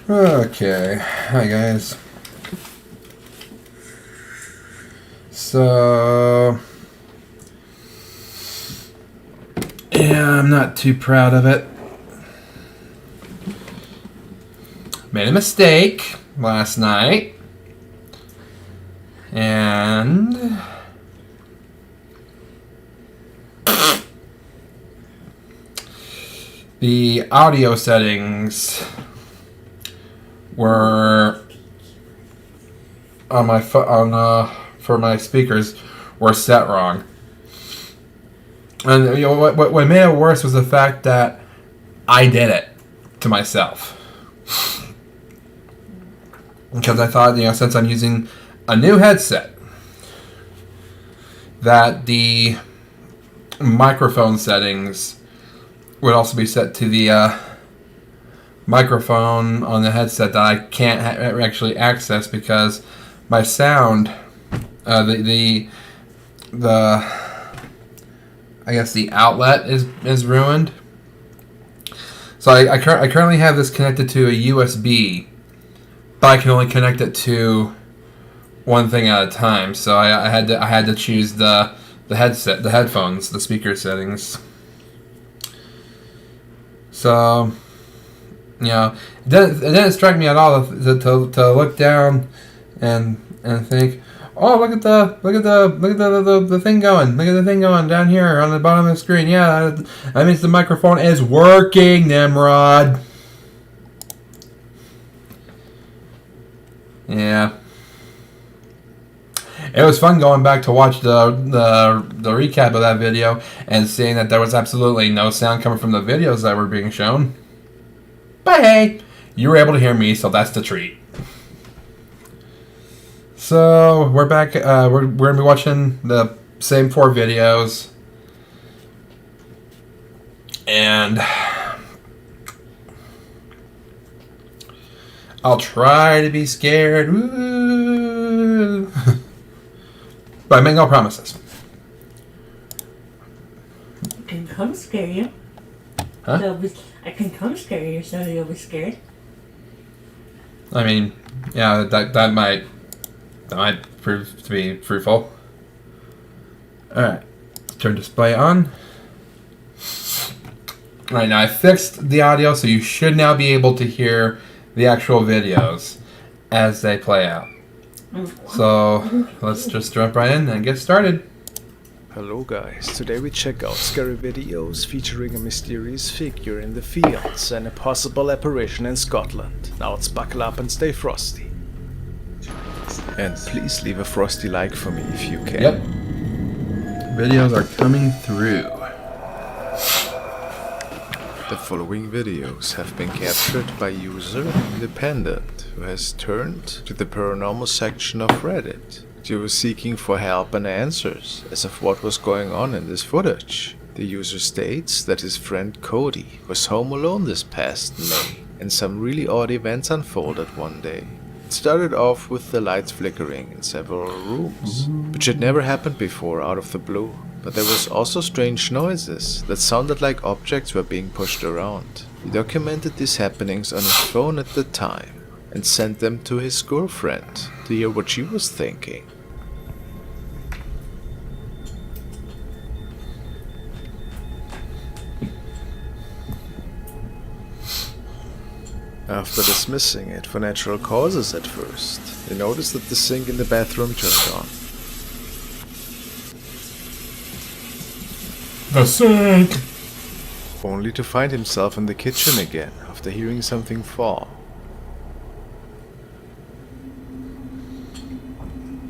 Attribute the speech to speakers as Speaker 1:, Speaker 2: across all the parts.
Speaker 1: Okay, hi guys. So, yeah, I'm not too proud of it. Made a mistake last night, and the audio settings were on my for my speakers were set wrong. And what made it worse was the fact that I did it to myself. Because I thought, since I'm using a new headset, that the microphone settings would also be set to the microphone on the headset that I can't actually access because my sound, I guess the outlet is ruined. So I currently have this connected to a USB, but I can only connect it to one thing at a time. So I had to choose the headphones, the speaker settings. So, it didn't strike me at all to look down and think, oh, look at the thing going. Look at the thing going down here on the bottom of the screen. Yeah, that means the microphone is working, Nimrod. Yeah. It was fun going back to watch the recap of that video and seeing that there was absolutely no sound coming from the videos that were being shown. But hey, you were able to hear me, so that's the treat. So we're back. We're gonna be watching the same 4 videos, and I'll try to be scared. Woo. But I make no promises.
Speaker 2: I can come scare you.
Speaker 1: Huh?
Speaker 2: I can come scare you so you'll be scared.
Speaker 1: I mean, yeah, that might prove to be fruitful. Alright. Turn display on. Alright, now I fixed the audio, so you should now be able to hear the actual videos as they play out. So, let's just jump right in and get started.
Speaker 3: Hello guys, today we check out scary videos featuring a mysterious figure in the fields and a possible apparition in Scotland. Now let's buckle up and stay frosty. And please leave a frosty like for me if you can.
Speaker 1: Yep. Videos are coming through.
Speaker 3: The following videos have been captured by user Independent, who has turned to the paranormal section of Reddit. He was seeking for help and answers as of what was going on in this footage. The user states that his friend Cody was home alone this past May, and some really odd events unfolded one day. It started off with the lights flickering in several rooms, which had never happened before out of the blue. But there was also strange noises that sounded like objects were being pushed around. He documented these happenings on his phone at the time and sent them to his girlfriend to hear what she was thinking. After dismissing it for natural causes at first, he noticed that the sink in the bathroom turned on.
Speaker 1: The sink!
Speaker 3: Only to find himself in the kitchen again after hearing something fall.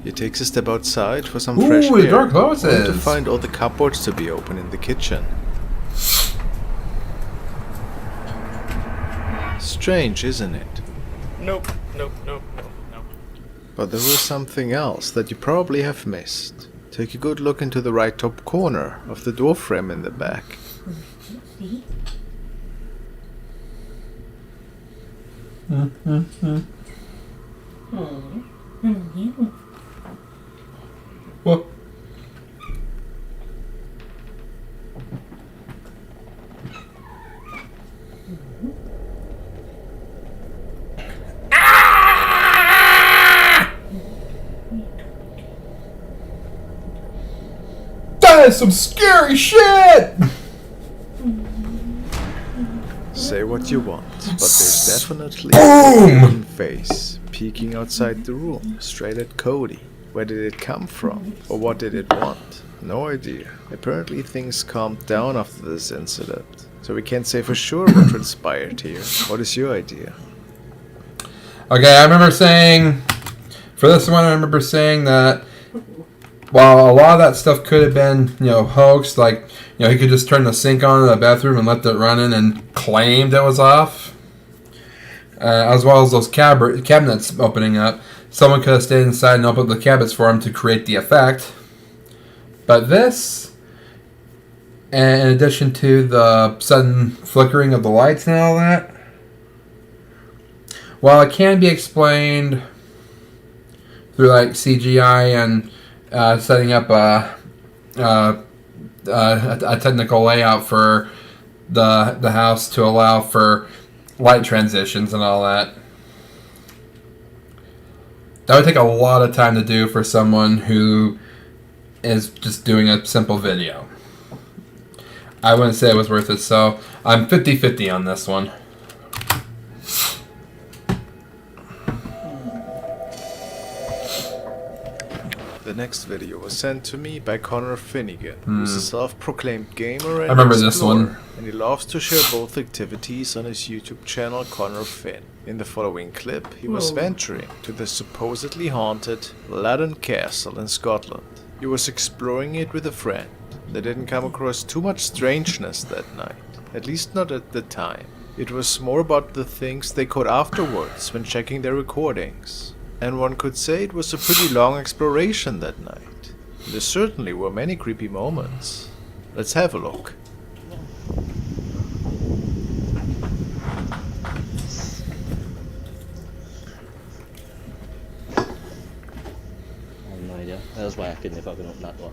Speaker 3: He takes a step outside for some fresh air,
Speaker 1: the door closes.
Speaker 3: only to find all the cupboards to be open in the kitchen. Strange, isn't it?
Speaker 4: Nope.
Speaker 3: But there was something else that you probably have missed. Take a good look into the right top corner of the door frame in the back.
Speaker 1: What? That is some scary shit!
Speaker 3: Say what you want, but there's definitely a green face peeking outside the room, straight at Cody. Where did it come from? Or what did it want? No idea. Apparently things calmed down after this incident, so we can't say for sure what transpired here. What is your idea?
Speaker 1: Okay, I remember saying, for this one, I remember saying that while a lot of that stuff could have been, hoaxed, like, he could just turn the sink on in the bathroom and left it running and claimed it was off, as well as those cabinets opening up. Someone could have stayed inside and opened the cabinets for him to create the effect. But this, and in addition to the sudden flickering of the lights and all that, while it can be explained through like CGI and setting up a technical layout for the house to allow for light transitions and all that, that would take a lot of time to do for someone who is just doing a simple video. I wouldn't say it was worth it, so I'm 50-50 on this one.
Speaker 3: The next video was sent to me by Connor Finnegan, who's a self-proclaimed gamer and
Speaker 1: I remember
Speaker 3: explorer,
Speaker 1: this one.
Speaker 3: and he loves to share both activities on his YouTube channel Connor Finn. In the following clip, he was venturing to the supposedly haunted Ladon Castle in Scotland. He was exploring it with a friend. They didn't come across too much strangeness that night, at least not at the time. It was more about the things they caught afterwards when checking their recordings. And one could say it was a pretty long exploration that night. There certainly were many creepy moments. Let's have a look.
Speaker 4: I have no idea. That's why I couldn't fucking open that door.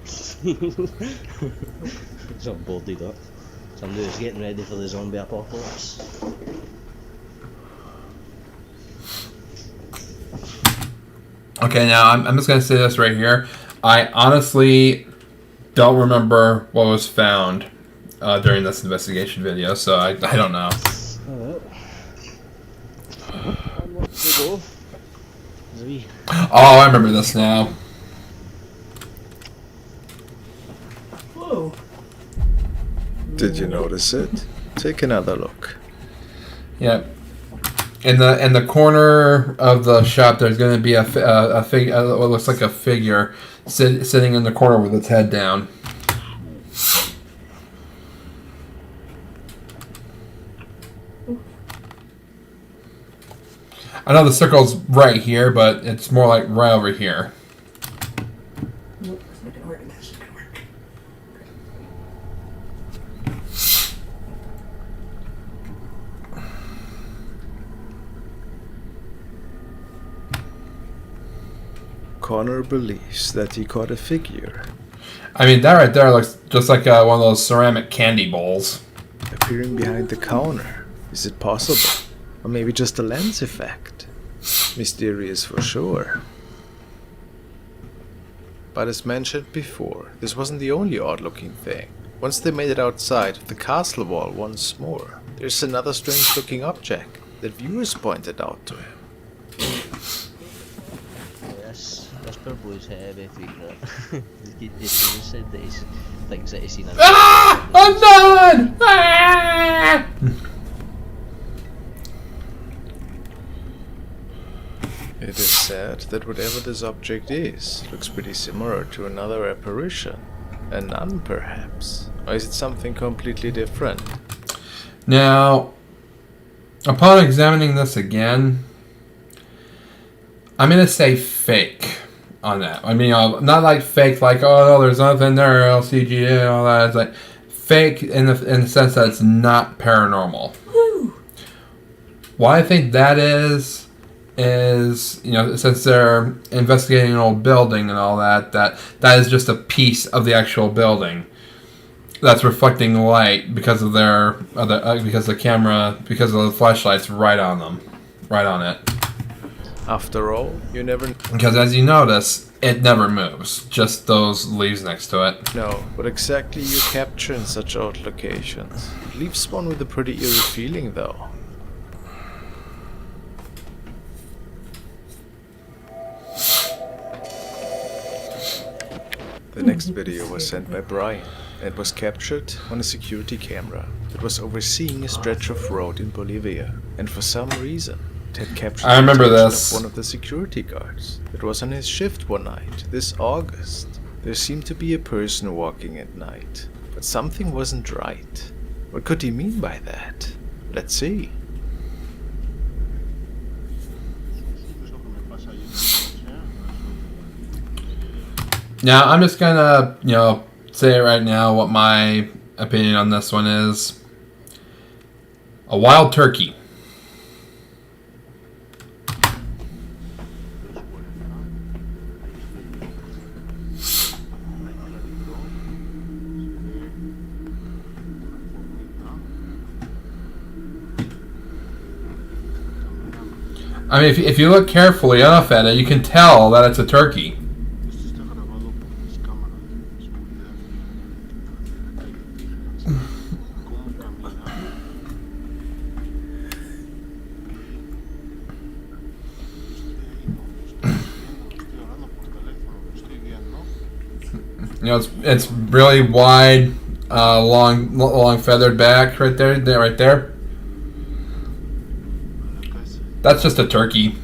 Speaker 4: So I'm bolded up. Somebody's getting ready for the zombie apocalypse.
Speaker 1: Okay, now I'm just going to say this right here. I honestly don't remember what was found during this investigation video, so I don't know. Oh, I remember this now.
Speaker 2: Whoa.
Speaker 3: Did you notice it? Take another look.
Speaker 1: Yep. In the corner of the shop, there's going to be what looks like a figure sitting in the corner with its head down. I know the circle's right here, but it's more like right over here.
Speaker 2: Nope, it's not gonna work. That's not gonna work.
Speaker 3: Connor believes that he caught a figure
Speaker 1: I mean, that right there looks just like one of those ceramic candy bowls.
Speaker 3: appearing behind the counter. Is it possible? Or maybe just a lens effect? Mysterious for sure. But as mentioned before, this wasn't the only odd-looking thing. Once they made it outside of the castle wall once more, there's another strange-looking object that viewers pointed out to him.
Speaker 4: This poor boy's heavy figure. He said that he's things that he's seen.
Speaker 1: Ah! I'm done! Ah!
Speaker 3: It is said that whatever this object is, looks pretty similar to another apparition. A nun, perhaps? Or is it something completely different?
Speaker 1: Now, upon examining this again, I'm going to say fake on that. I mean, not like fake, like, oh, no, there's nothing there, LCG and all that. It's like fake in the sense that it's not paranormal.
Speaker 2: Woo.
Speaker 1: Why I think that is, since they're investigating an old building and all that, that is just a piece of the actual building that's reflecting light because of because the flashlight's right on them, right on it.
Speaker 3: After all, you never
Speaker 1: Because as you notice, it never moves. Just those leaves next to it.
Speaker 3: know what exactly you capture in such odd locations. It leaves one with a pretty eerie feeling though. The next video was sent by Brian and was captured on a security camera that was overseeing a stretch of road in Bolivia. And for some reason, it had captured
Speaker 1: I remember
Speaker 3: the attention
Speaker 1: this.
Speaker 3: of one of the security guards that was on his shift one night this August. There seemed to be a person walking at night, but something wasn't right. What could he mean by that? Let's see.
Speaker 1: Now, I'm just gonna, say right now what my opinion on this one is. A wild turkey. I mean, if you look carefully enough at it, you can tell that it's a turkey. It's really wide, long feathered back right there, right there. That's just a turkey.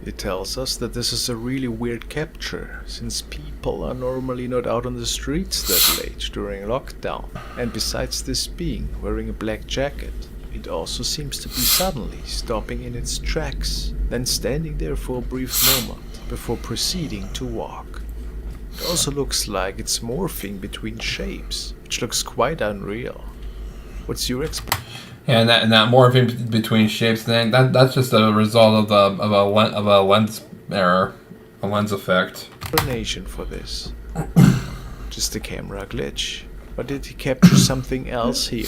Speaker 3: It tells us that this is a really weird capture, since people are normally not out on the streets that late during lockdown. And besides this being wearing a black jacket, it also seems to be suddenly stopping in its tracks, then standing there for a brief moment before proceeding to walk. It also looks like it's morphing between shapes, which looks quite unreal. What's your explanation?
Speaker 1: Yeah, and that morphing between shapes thing, that's just a result of a lens error, a lens effect.
Speaker 3: Explanation for this? Just a camera glitch? Or did he capture something else here?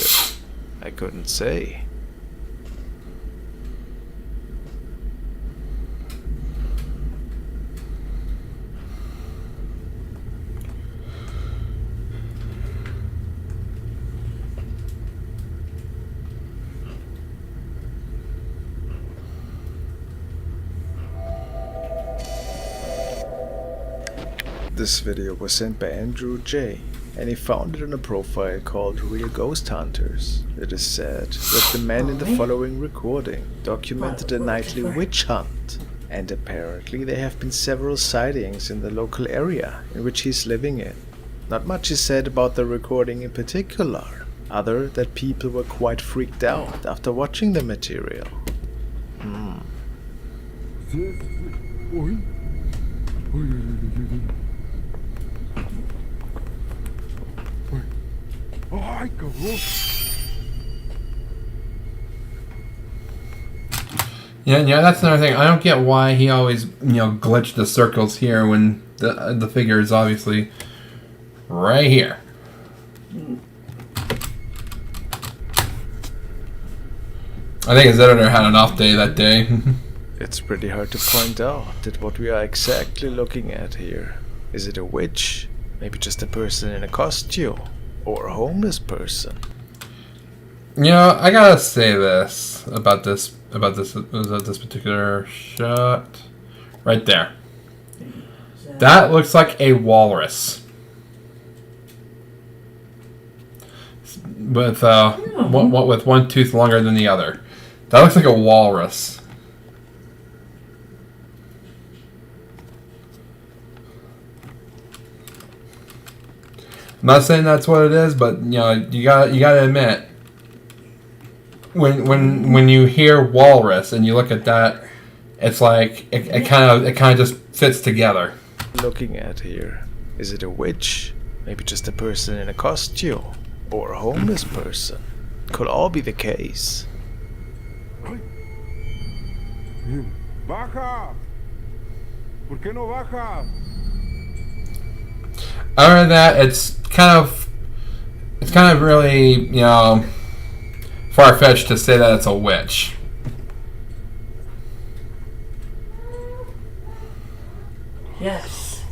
Speaker 3: I couldn't say. This video was sent by Andrew J, and he found it on a profile called Real Ghost Hunters. It is said that the man in the following recording documented a nightly witch hunt, and apparently there have been several sightings in the local area in which he's living in. Not much is said about the recording in particular, other that people were quite freaked out after watching the material.
Speaker 1: Yeah, that's another thing. I don't get why he always, glitched the circles here when the figure is obviously right here. I think his editor had an off day that day.
Speaker 3: It's pretty hard to point out that what we are exactly looking at here. Is it a witch? Maybe just a person in a costume? Or a homeless person?
Speaker 1: I gotta say this about this particular shot right there. That looks like a walrus with with one tooth longer than the other. That looks like a walrus. I'm not saying that's what it is, but you gotta admit, when you hear walrus and you look at that, it's like it kind of just fits together.
Speaker 3: Looking at here, is it a witch? Maybe just a person in a costume? Or a homeless person? Could all be the case.
Speaker 5: Baja! ¿Por qué no baja?
Speaker 1: Other than that, it's kind it's kind of really, you know, far-fetched to say that it's a witch.
Speaker 2: Yes.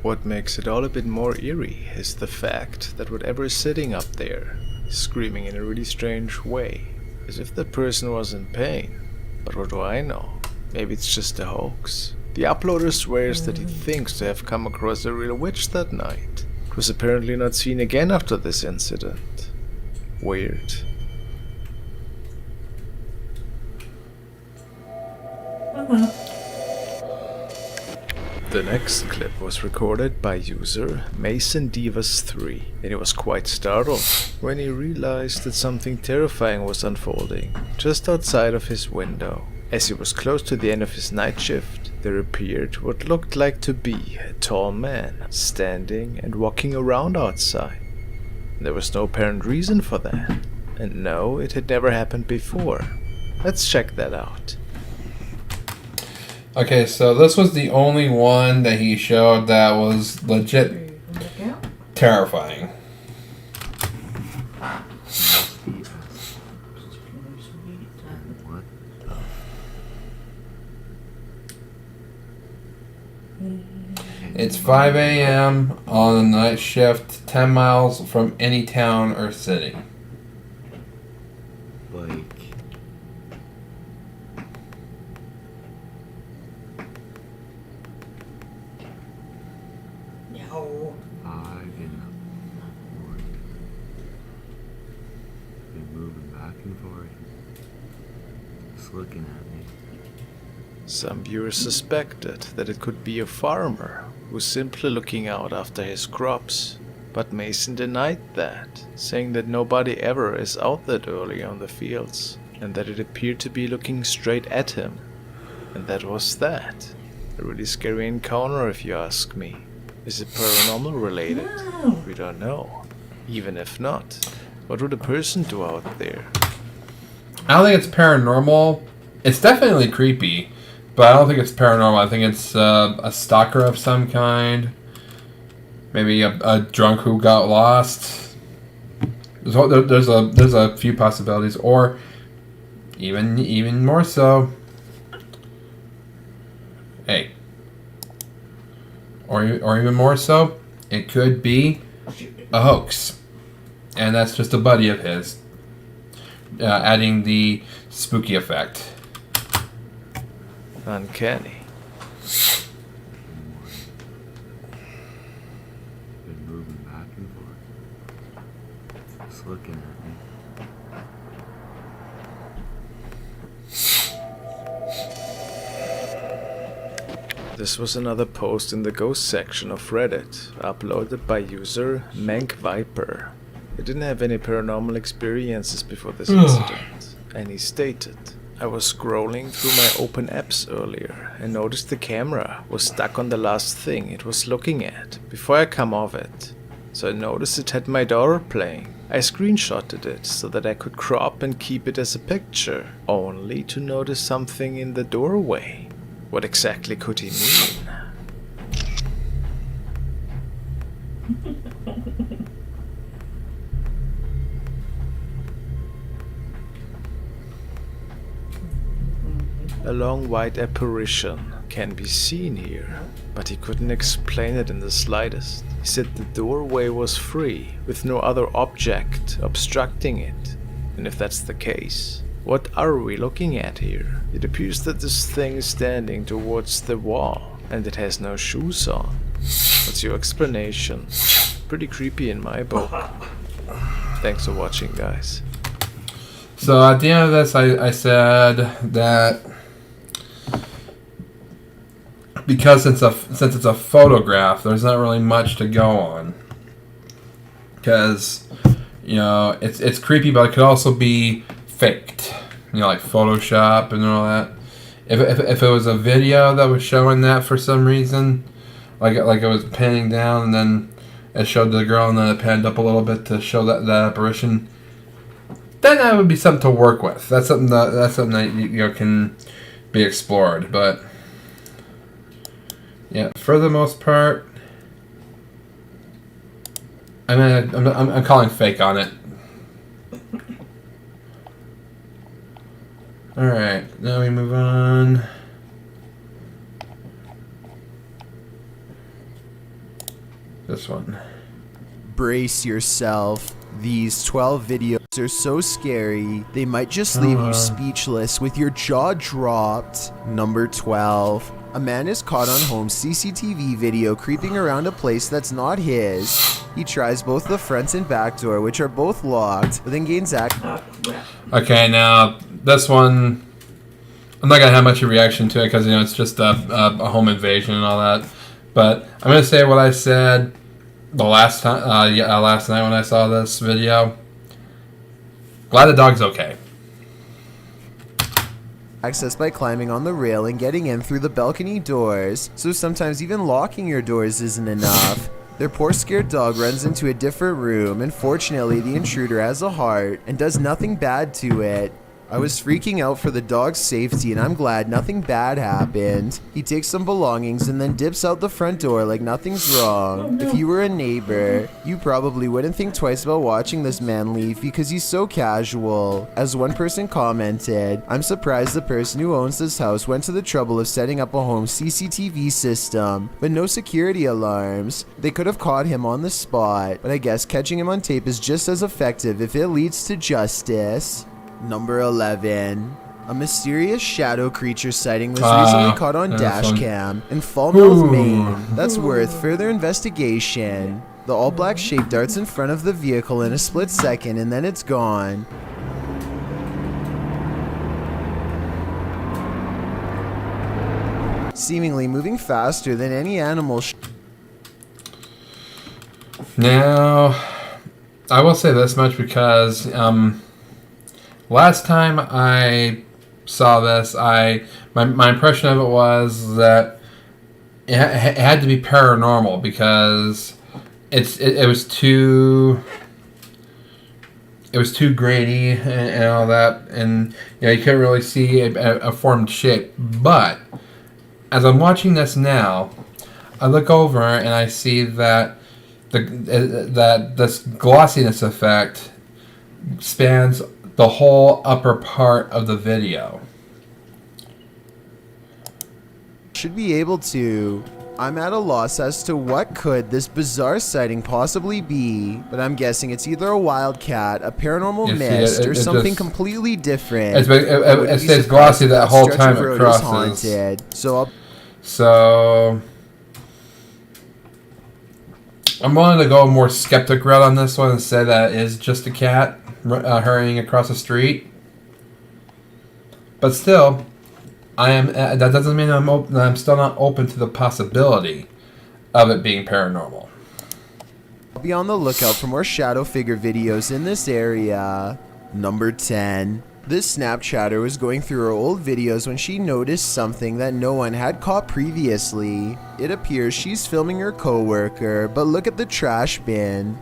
Speaker 3: What makes it all a bit more eerie is the fact that whatever is sitting up there is screaming in a really strange way, as if that person was in pain. But what do I know? Maybe it's just a hoax. The uploader swears that he thinks to have come across a real witch that night. It was apparently not seen again after this incident. Weird. The next clip was recorded by user MasonDivas3, and he was quite startled when he realized that something terrifying was unfolding just outside of his window. As he was close to the end of his night shift, there appeared what looked like to be a tall man standing and walking around outside. There was no apparent reason for that, and no, it had never happened before. Let's check that out.
Speaker 1: Okay, so this was the only one that he showed that was legit terrifying. It's 5 a.m. on a night shift, 10 miles from any town or city.
Speaker 6: Like,
Speaker 2: No.
Speaker 6: I've been moving back and forth, just looking at me.
Speaker 3: Some viewers suspected that it could be a farmer who was simply looking out after his crops, but Mason denied that, saying that nobody ever is out that early on the fields, and that it appeared to be looking straight at him. And that was that. A really scary encounter if you ask me. Is it paranormal related?
Speaker 2: No.
Speaker 3: We don't know. Even if not, what would a person do out there?
Speaker 1: I don't think it's paranormal. It's definitely creepy, but I don't think it's paranormal. I think it's a stalker of some kind. Maybe a drunk who got lost. There's a few possibilities, or even more so. Hey, or even more so, it could be a hoax, and that's just a buddy of his, adding the spooky effect.
Speaker 3: Uncanny.
Speaker 6: Been moving back and forth, just looking at me.
Speaker 3: This was another post in the ghost section of Reddit, uploaded by user MankViper. He didn't have any paranormal experiences before this incident, and he stated, "I was scrolling through my open apps earlier and noticed the camera was stuck on the last thing it was looking at before I come off it. So I noticed it had my daughter playing. I screenshotted it so that I could crop and keep it as a picture, only to notice something in the doorway. What exactly could he mean?" A long white apparition can be seen here, but he couldn't explain it in the slightest. He said the doorway was free, with no other object obstructing it. And if that's the case, what are we looking at here? It appears that this thing is standing towards the wall, and it has no shoes on. What's your explanation? Pretty creepy in my book. Thanks for watching, guys.
Speaker 1: So at the end of this, I said that because since it's a photograph, there's not really much to go on. Because, you know, it's creepy, but it could also be faked. You know, like Photoshop and all that. If it was a video that was showing that for some reason, like it was panning down and then it showed the girl and then it panned up a little bit to show that apparition, then that would be something to work with. That's something that you know, can be explored. But Yeah, for the most part, I'm calling fake on it. All right, now we move on. This one.
Speaker 7: Brace yourself. These 12 videos are so scary, they might just leave you speechless with your jaw dropped. Number 12. A man is caught on home CCTV video creeping around a place that's not his. He tries both the front and back door, which are both locked, but then gains access.
Speaker 1: Okay, now this one, I'm not gonna have much of a reaction to it because it's just a home invasion and all that. But I'm gonna say what I said the last time, last night when I saw this video. Glad the dog's okay.
Speaker 7: Access by climbing on the rail and getting in through the balcony doors, so sometimes even locking your doors isn't enough. Their poor scared dog runs into a different room, and fortunately the intruder has a heart and does nothing bad to it. I was freaking out for the dog's safety, and I'm glad nothing bad happened. He takes some belongings and then dips out the front door like nothing's wrong. If you were a neighbor, you probably wouldn't think twice about watching this man leave because he's so casual. As one person commented, I'm surprised the person who owns this house went to the trouble of setting up a home CCTV system, but no security alarms. They could have caught him on the spot, but I guess catching him on tape is just as effective if it leads to justice. Number 11. A mysterious shadow creature sighting was recently caught on dash cam in Falmouth, Maine. That's worth further investigation. The all-black shape darts in front of the vehicle in a split second and then it's gone. Seemingly moving faster than any animal.
Speaker 1: Now, I will say this much because last time I saw this, my impression of it was that it had to be paranormal because it was too grainy and all that, and you couldn't really see a formed shape. But as I'm watching this now, I look over and I see that that this glossiness effect spans the whole upper part of the video.
Speaker 7: Should be able to. I'm at a loss as to what could this bizarre sighting possibly be, but I'm guessing it's either a wildcat, a paranormal mist, or something completely different.
Speaker 1: It stays glossy that whole time it crosses. So I'm willing to go a more skeptic route on this one and say that it is just a cat hurrying across the street. But still, that doesn't mean I'm still not open to the possibility of it being paranormal.
Speaker 7: I'll be on the lookout for more shadow figure videos in this area. Number 10. This Snapchatter was going through her old videos when she noticed something that no one had caught previously. It appears she's filming her coworker, but look at the trash bin.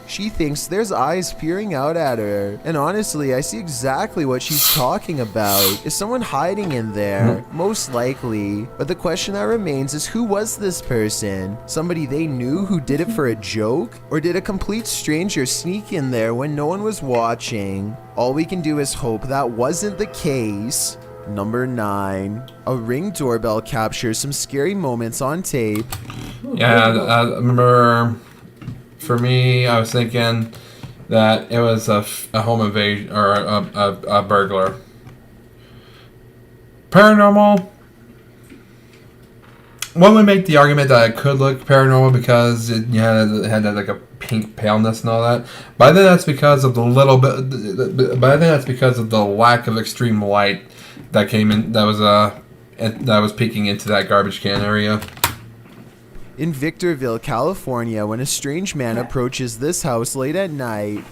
Speaker 7: She thinks there's eyes peering out at her, and honestly, I see exactly what she's talking about. Is someone hiding in there? Most likely. But the question that remains is, who was this person? Somebody they knew who did it for a joke? Or did a complete stranger sneak in there when no one was watching? All we can do is hope that wasn't the case. Number 9. A Ring doorbell captures some scary moments on tape.
Speaker 1: Yeah, I remember. For me, I was thinking that it was a home invasion or a burglar. Paranormal. One would make the argument that it could look paranormal because it had like a pink paleness and all that. But I think that's because of the little bit. But I think that's because of the lack of extreme light that came in. That was peeking into that garbage can area.
Speaker 7: In Victorville, California, when a strange man approaches this house late at night.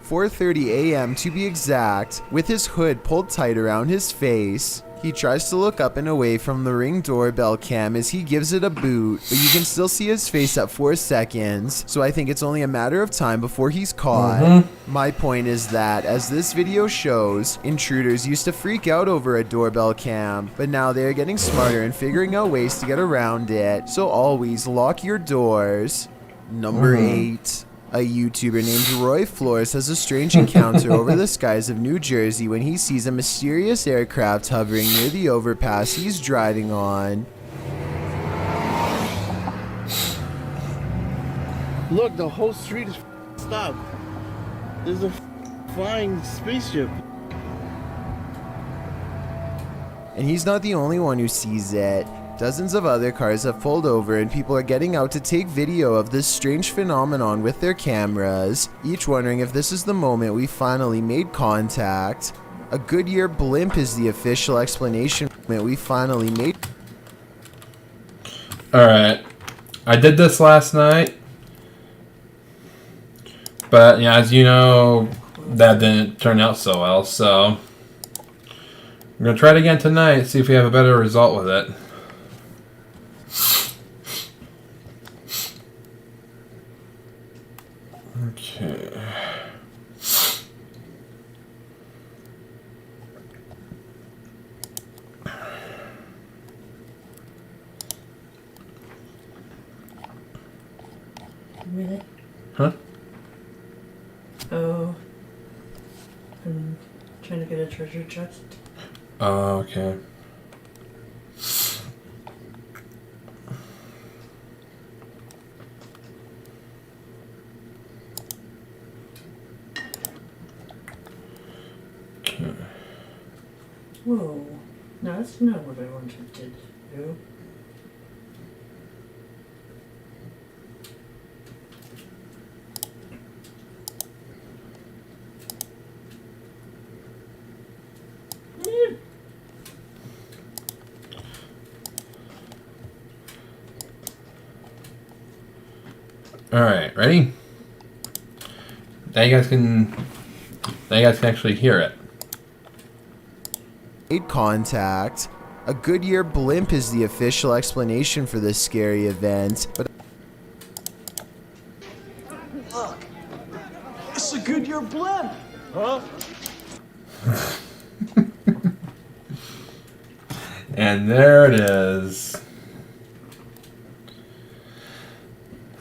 Speaker 7: 4:30 a.m. to be exact, with his hood pulled tight around his face. He tries to look up and away from the Ring doorbell cam as he gives it a boot, but you can still see his face at 4 seconds, so I think it's only a matter of time before he's caught. My point is that, as this video shows, intruders used to freak out over a doorbell cam, but now they are getting smarter and figuring out ways to get around it, so always lock your doors. Number 8. A YouTuber named Roy Flores has a strange encounter over the skies of New Jersey when he sees a mysterious aircraft hovering near the overpass he's driving on.
Speaker 8: Look, the whole street is stopped. There's a flying spaceship.
Speaker 7: And he's not the only one who sees it. Dozens of other cars have pulled over and people are getting out to take video of this strange phenomenon with their cameras, each wondering if this is the moment we finally made contact. A Goodyear blimp is the official explanation we finally made.
Speaker 1: Alright. I did this last night. But, yeah, as you know, that didn't turn out so well, so I'm going to try it again tonight, see if we have a better result with it. Okay.
Speaker 2: Really?
Speaker 1: Huh?
Speaker 2: Oh. I'm trying to get a treasure chest.
Speaker 1: Oh, okay.
Speaker 2: Whoa. No, that's not what I wanted to do.
Speaker 1: Alright, ready? Now you guys can actually hear it.
Speaker 7: Made contact. A Goodyear blimp is the official explanation for this scary event, but
Speaker 8: Look, it's a Goodyear blimp. Huh?
Speaker 1: And there it is.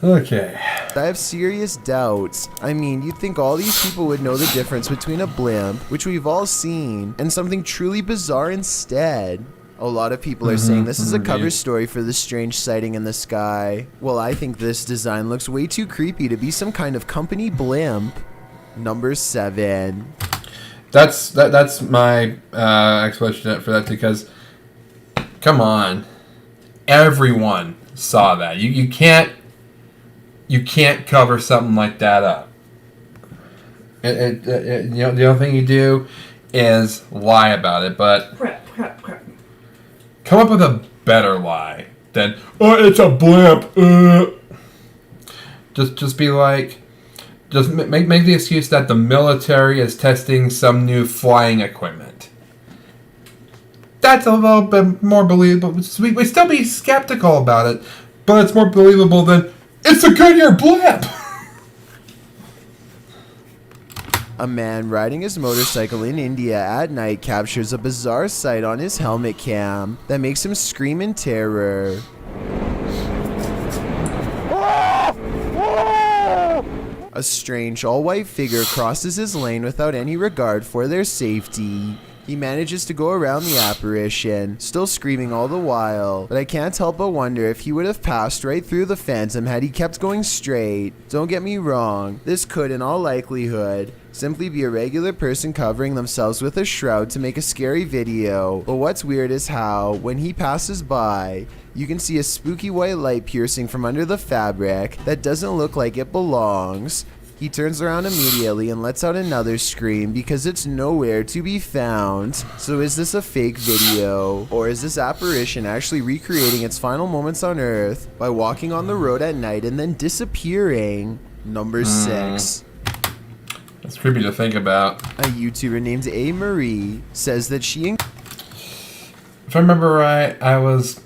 Speaker 1: Okay.
Speaker 7: I have serious doubts. I mean, you'd think all these people would know the difference between a blimp, which we've all seen, and something truly bizarre instead. A lot of people are saying this is a cover story for the strange sighting in the sky. Well, I think this design looks way too creepy to be some kind of company blimp. Number 7.
Speaker 1: That's my explanation for that, because come on, everyone saw that. You can't cover something like that up. The only thing you do is lie about it, but
Speaker 2: Crap.
Speaker 1: come up with a better lie than, oh, it's a blimp. Just be like, just make the excuse that the military is testing some new flying equipment. That's a little bit more believable. We still be skeptical about it, but it's more believable than, it's a Goodyear blimp.
Speaker 7: A man riding his motorcycle in India at night captures a bizarre sight on his helmet cam that makes him scream in terror. A strange all-white figure crosses his lane without any regard for their safety. He manages to go around the apparition, still screaming all the while, but I can't help but wonder if he would have passed right through the phantom had he kept going straight. Don't get me wrong, this could in all likelihood simply be a regular person covering themselves with a shroud to make a scary video, but what's weird is how, when he passes by, you can see a spooky white light piercing from under the fabric that doesn't look like it belongs. He turns around immediately and lets out another scream because it's nowhere to be found. So is this a fake video? Or is this apparition actually recreating its final moments on Earth by walking on the road at night and then disappearing? Number 6.
Speaker 1: That's creepy to think about.
Speaker 7: A YouTuber named A. Marie says that she
Speaker 1: if I remember right, I was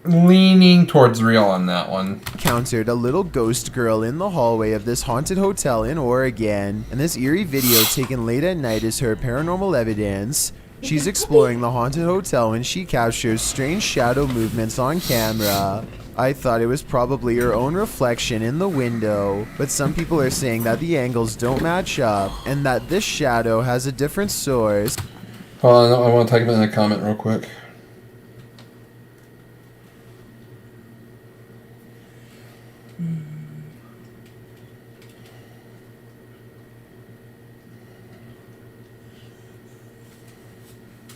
Speaker 1: leaning towards real on that one.
Speaker 7: Encountered a little ghost girl in the hallway of this haunted hotel in Oregon, and this eerie video taken late at night is her paranormal evidence. She's exploring the haunted hotel when she captures strange shadow movements on camera. I thought it was probably her own reflection in the window, but some people are saying that the angles don't match up and that this shadow has a different source.
Speaker 1: Hold on, I want to type in a comment real quick.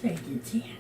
Speaker 2: Vacancy.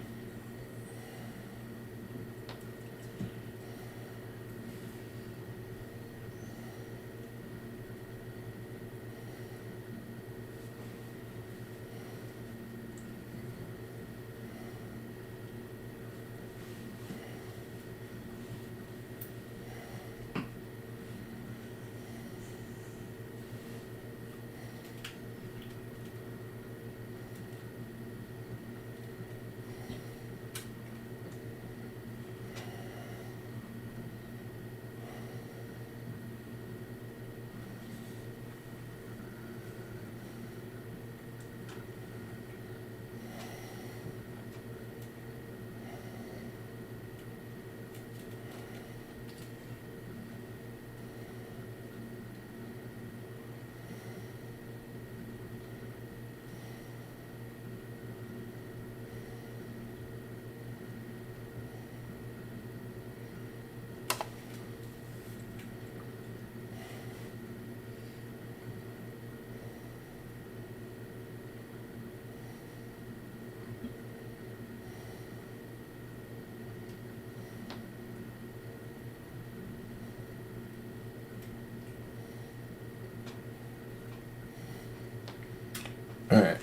Speaker 1: Alright.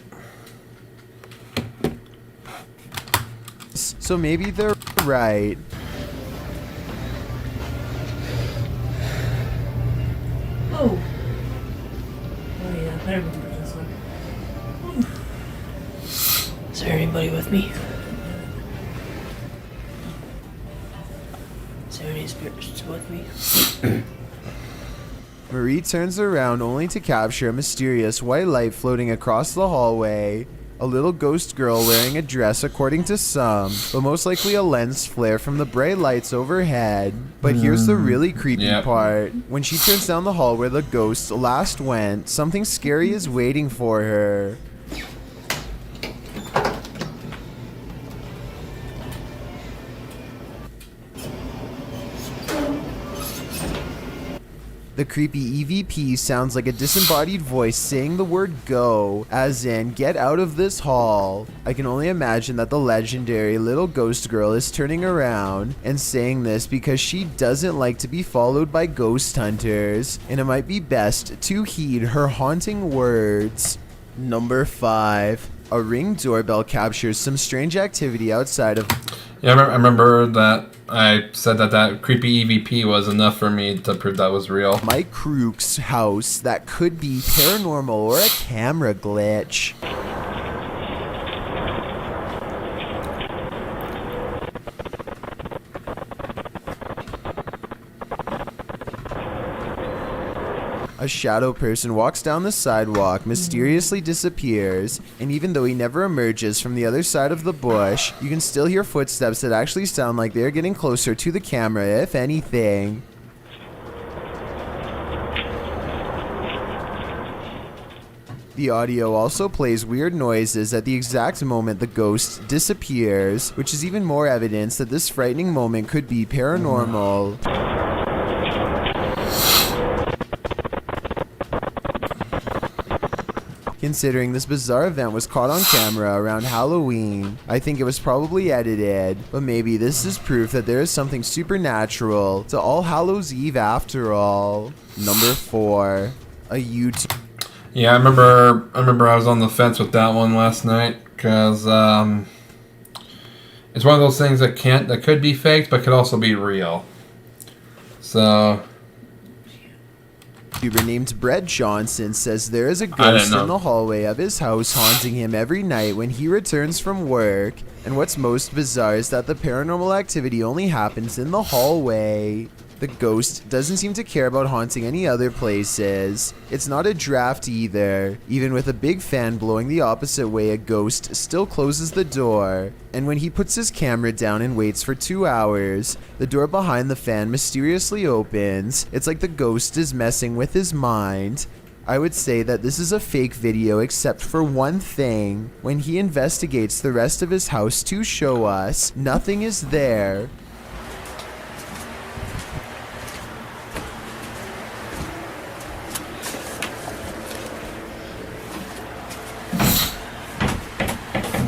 Speaker 7: So maybe they're right.
Speaker 2: Oh. Oh yeah, I remember this one. Is there anybody with me? Is there any spirits with me?
Speaker 7: Marie turns around only to capture a mysterious white light floating across the hallway. A little ghost girl wearing a dress according to some, but most likely a lens flare from the bright lights overhead. But here's the really creepy part. When she turns down the hall where the ghost last went, something scary is waiting for her. The creepy EVP sounds like a disembodied voice saying the word go, as in, get out of this hall. I can only imagine that the legendary little ghost girl is turning around and saying this because she doesn't like to be followed by ghost hunters, and it might be best to heed her haunting words. Number 5. A Ring doorbell captures some strange activity outside of...
Speaker 1: Yeah, I remember that I said that creepy EVP was enough for me to prove that was real.
Speaker 7: Mike Crook's house that could be paranormal or a camera glitch. A shadow person walks down the sidewalk, mysteriously disappears, and even though he never emerges from the other side of the bush, you can still hear footsteps that actually sound like they're getting closer to the camera, if anything. The audio also plays weird noises at the exact moment the ghost disappears, which is even more evidence that this frightening moment could be paranormal. Considering this bizarre event was caught on camera around Halloween, I think it was probably edited, but maybe this is proof that there is something supernatural to All Hallows Eve after all. Number 4. A YouTube...
Speaker 1: Yeah, I remember I was on the fence with that one last night, because it's one of those things that could be faked, but could also be real. So...
Speaker 7: YouTuber named Brett Johnson says there is a
Speaker 1: didn't
Speaker 7: ghost
Speaker 1: know.
Speaker 7: in the hallway of his house haunting him every night when he returns from work. And what's most bizarre is that the paranormal activity only happens in the hallway. The ghost doesn't seem to care about haunting any other places. It's not a draft either. Even with a big fan blowing the opposite way, a ghost still closes the door. And when he puts his camera down and waits for 2 hours, the door behind the fan mysteriously opens. It's like the ghost is messing with his mind. I would say that this is a fake video except for one thing. When he investigates the rest of his house to show us, nothing is there.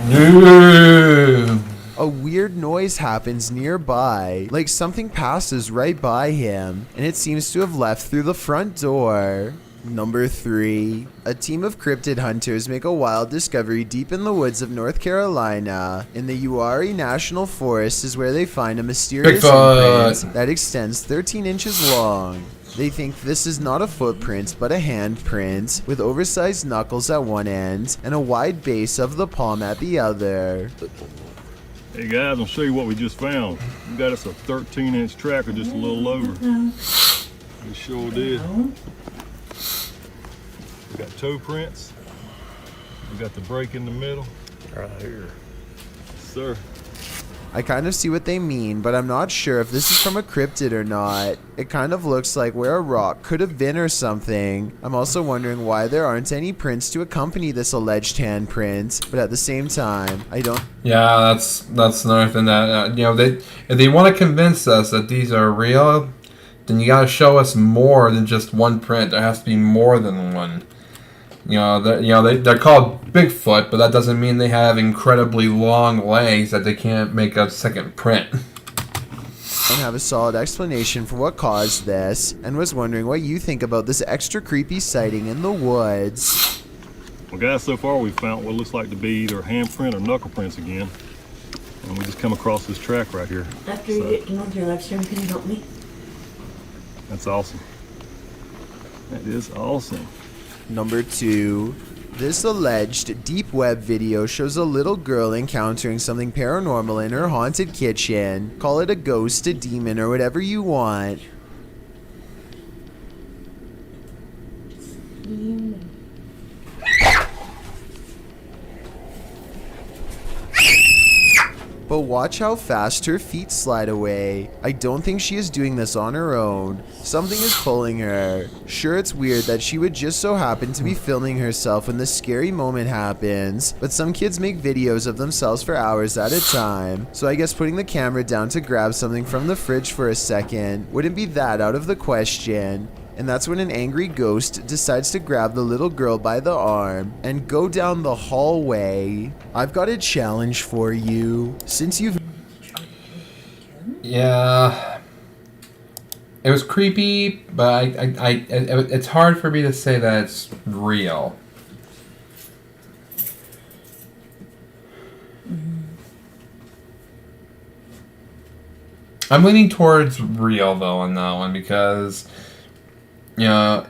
Speaker 1: No.
Speaker 7: A weird noise happens nearby, like something passes right by him, and it seems to have left through the front door. Number 3. A team of cryptid hunters make a wild discovery deep in the woods of North Carolina. In the Uwharrie National Forest is where they find a mysterious
Speaker 1: Bigfoot.
Speaker 7: imprint that extends 13 inches long. They think this is not a footprint, but a handprint, with oversized knuckles at one end and a wide base of the palm at the other.
Speaker 9: Hey guys, I'll show you what we just found. We got us a 13-inch tracker, just a little over. We sure did. We got toe prints. We got the break in the middle. Right here. Sir.
Speaker 7: I kind of see what they mean, but I'm not sure if this is from a cryptid or not. It kind of looks like where a rock could have been or something. I'm also wondering why there aren't any prints to accompany this alleged handprint, but at the same time, I don't...
Speaker 1: Yeah, that's another thing that you know, if they want to convince us that these are real, then you gotta show us more than just one print. There has to be more than one. They're called Bigfoot, but that doesn't mean they have incredibly long legs that they can't make a second print.
Speaker 7: don't have a solid explanation for what caused this, and was wondering what you think about this extra creepy sighting in the woods.
Speaker 9: Well guys, so far we found what looks like to be either handprint or knuckle prints again. And we just come across this track right here.
Speaker 2: After you get done with your live stream, can you help me?
Speaker 9: That's awesome. That is awesome.
Speaker 7: Number 2. This alleged deep web video shows a little girl encountering something paranormal in her haunted kitchen. Call it a ghost, a demon, or whatever you want. But watch how fast her feet slide away. I don't think she is doing this on her own. Something is pulling her. Sure, it's weird that she would just so happen to be filming herself when this scary moment happens, but some kids make videos of themselves for hours at a time. So I guess putting the camera down to grab something from the fridge for a second wouldn't be that out of the question. And that's when an angry ghost decides to grab the little girl by the arm and go down the hallway. I've got a challenge for you. Since you've...
Speaker 1: Yeah, it was creepy, but it's hard for me to say that it's real. I'm leaning towards real though on that one because, you know,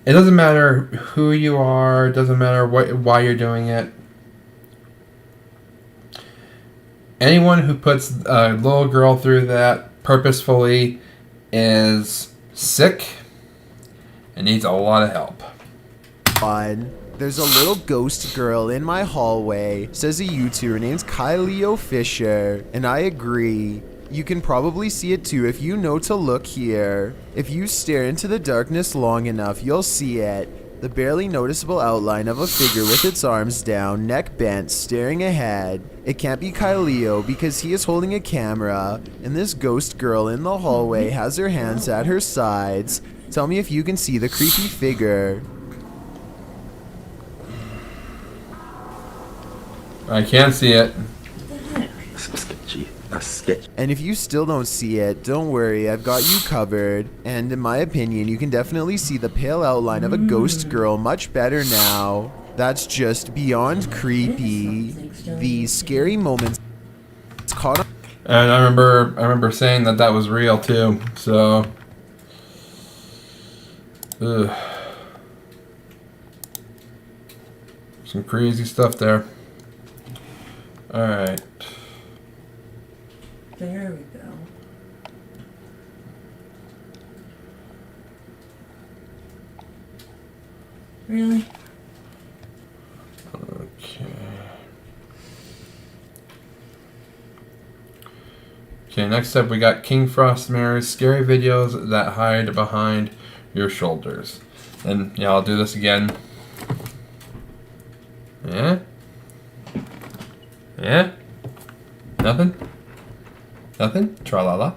Speaker 1: it doesn't matter who you are, it doesn't matter why you're doing it. Anyone who puts a little girl through that purposefully is sick and needs a lot of help.
Speaker 7: There's a little ghost girl in my hallway, says a YouTuber named Kyleo Fisher, and I agree. You can probably see it too if you know to look here. If you stare into the darkness long enough, you'll see it. The barely noticeable outline of a figure with its arms down, neck bent, staring ahead. It can't be Kyleo because he is holding a camera, and this ghost girl in the hallway has her hands at her sides. Tell me if you can see the creepy figure.
Speaker 1: I can't see it.
Speaker 7: And if you still don't see it, don't worry, I've got you covered. And in my opinion, you can definitely see the pale outline of a ghost girl much better now. That's just beyond creepy. These scary moments caught on.
Speaker 1: And I remember saying that was real too. So Ugh. Some crazy stuff there. Alright.
Speaker 2: There we go. Really?
Speaker 1: Okay. Okay, next up we got King Frost mirrors, scary videos that hide behind your shoulders. And yeah, I'll do this again. Yeah? Yeah? Nothing? Nothing? Tra-la-la.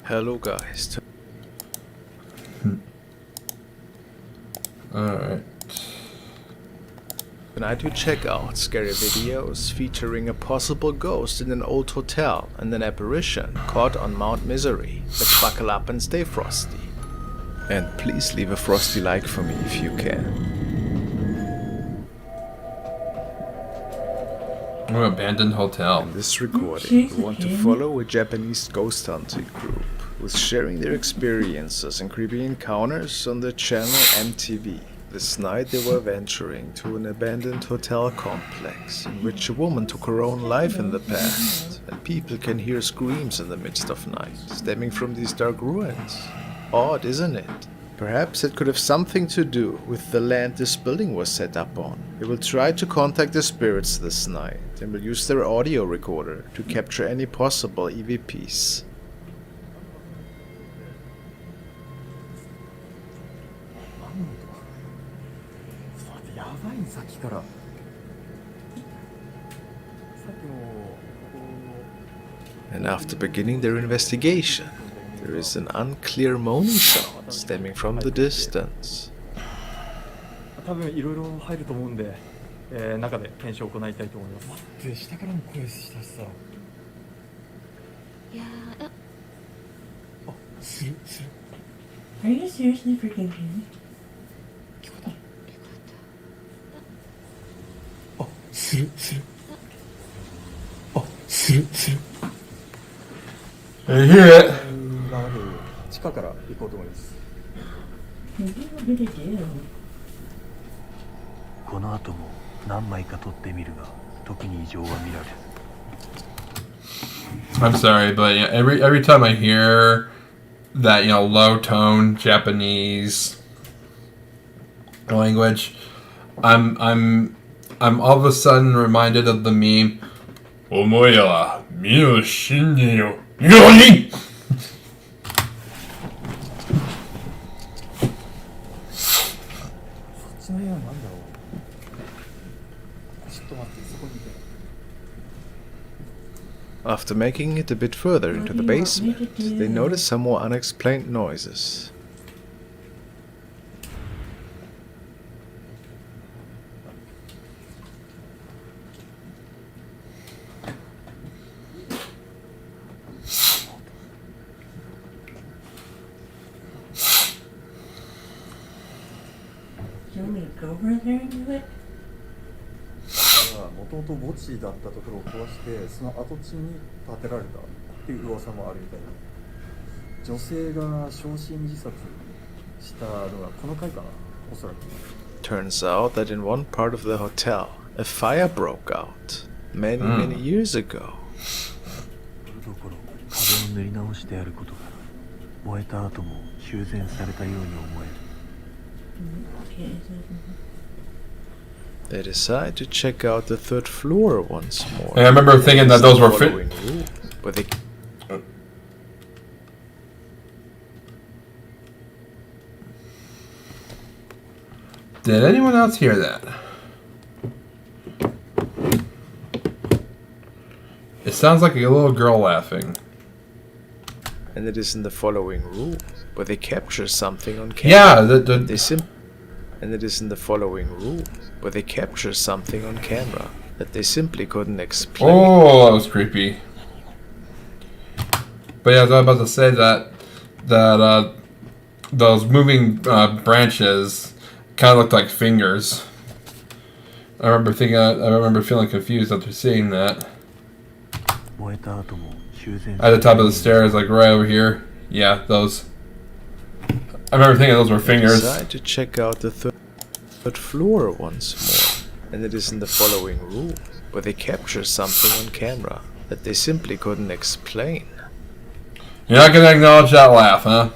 Speaker 3: Hello guys.
Speaker 1: Alright.
Speaker 3: Tonight you check out scary videos featuring a possible ghost in an old hotel and an apparition caught on Mount Misery. Let's buckle up and stay frosty. And please leave a frosty like for me if you can.
Speaker 1: Oh, abandoned hotel.
Speaker 3: In this recording, we want to follow a Japanese ghost hunting group who's sharing their experiences and creepy encounters on the channel MTV. This night they were venturing to an abandoned hotel complex in which a woman took her own life in the past, and people can hear screams in the midst of night, stemming from these dark ruins. Odd, isn't it? Perhaps it could have something to do with the land this building was set up on. They will try to contact the spirits this night and will use their audio recorder to capture any possible EVPs. And after beginning their investigation, there is an unclear moaning sound stemming from the distance.
Speaker 10: 多分いろいろ入ると思うんで、中で検証を行いたいと思います。待って、下からも声したしさ。いやー、あ、する。
Speaker 2: Are you seriously freaking kidding me?
Speaker 10: 聞こえた。あ、する。あ、する。
Speaker 1: I hear it.
Speaker 10: がある地下から行こうと思います。
Speaker 2: What did it do?
Speaker 11: この後も何枚か撮ってみるが、時に異常は見られる。
Speaker 1: I'm sorry, but yeah, every time I hear that, low tone Japanese language, I'm all of a sudden reminded of the meme. Omoya, miyo shinji yo yoni.
Speaker 3: After making it a bit further into the basement, they notice some more unexplained noises.
Speaker 2: Do you want me to go over there and do it?
Speaker 10: もともと墓地だったところを壊してその跡地に建てられたっていう噂もあるみたいで、女性が焼身自殺したのがこの回かな、おそらく。
Speaker 3: Turns out that in one part of the hotel, a fire broke out many years ago.
Speaker 11: 壁を塗り直してあることから燃えた後も修繕されたように思える。
Speaker 3: They decide to check out the third floor once more.
Speaker 1: I remember thinking that those were fit.
Speaker 3: But they
Speaker 1: Did anyone else hear that? It sounds like a little girl laughing.
Speaker 3: And it is in the following room where they capture something on camera.
Speaker 1: Yeah,
Speaker 3: And it is in the following room where they capture something on camera that they simply couldn't explain.
Speaker 1: Oh, that was creepy. But yeah, I was about to say that those moving branches kind of looked like fingers. I remember feeling confused after seeing that.
Speaker 11: 燃えた後も
Speaker 1: At the top of the stairs, like right over here. Yeah, those. I remember thinking those were fingers.
Speaker 3: Decide to check out the third floor once more, and it is in the following room, where they capture something on camera that they simply couldn't explain.
Speaker 1: You're not gonna acknowledge that laugh, huh?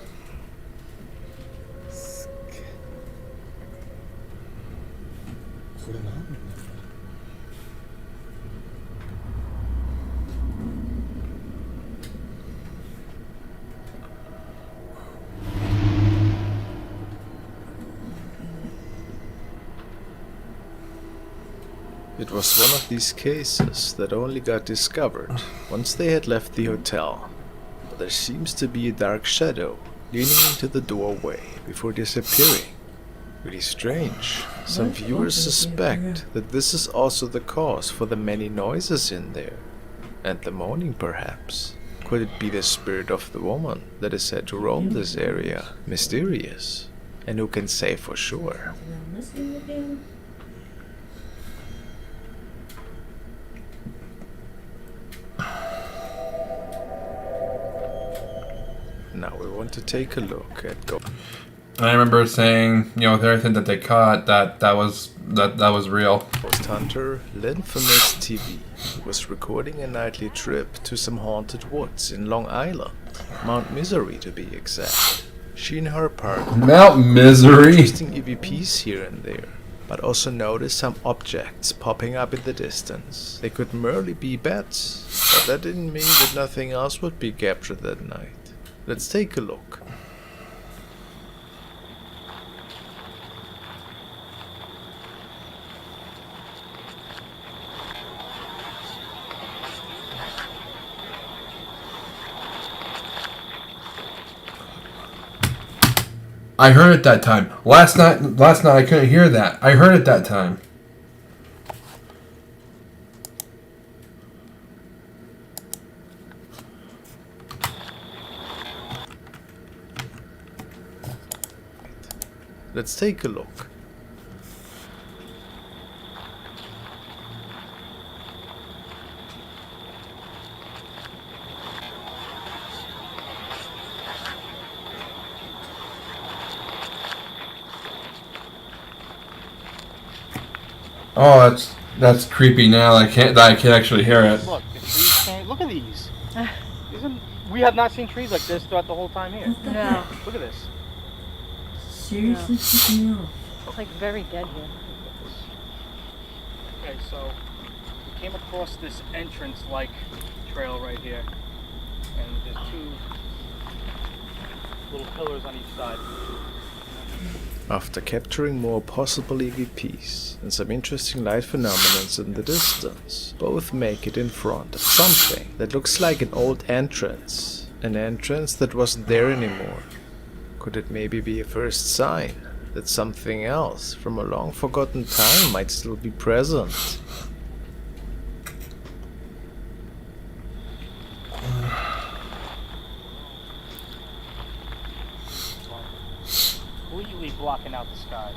Speaker 3: It was one of these cases that only got discovered once they had left the hotel. But there seems to be a dark shadow leaning into the doorway before disappearing. Really strange. Some viewers suspect that this is also the cause for the many noises in there. And the moaning, perhaps. Could it be the spirit of the woman that is said to roam this area? Mysterious. And who can say for sure? Now we want to take a look at
Speaker 1: I remember saying, you know, with everything that they caught, that was real.
Speaker 3: Ghost hunter Linfamous TV was recording a nightly trip to some haunted woods in Long Island, Mount Misery to be exact. She and her partner
Speaker 1: Mount Misery.
Speaker 3: Interesting EVPs here and there, but also noticed some objects popping up in the distance. They could merely be bats, but that didn't mean that nothing else would be captured that night. Let's take a look.
Speaker 1: I heard it that time. Last night I couldn't hear that. I heard it that time.
Speaker 3: Let's take a look.
Speaker 1: Oh, that's creepy now. I can't actually hear it.
Speaker 12: Look, the trees can't. Look at these. We have not seen trees like this throughout the whole time here.
Speaker 2: No.
Speaker 12: Look at this.
Speaker 2: Seriously freaking me off.
Speaker 13: It's like very dead here.
Speaker 12: Okay, so we came across this entrance-like trail right here, and there's two little pillars on each side.
Speaker 3: After capturing more possible EVPs and some interesting light phenomena in the distance, both make it in front of something that looks like an old entrance. An entrance that wasn't there anymore. Could it maybe be a first sign that something else from a long forgotten time might still be present?
Speaker 12: Completely blocking out the sky.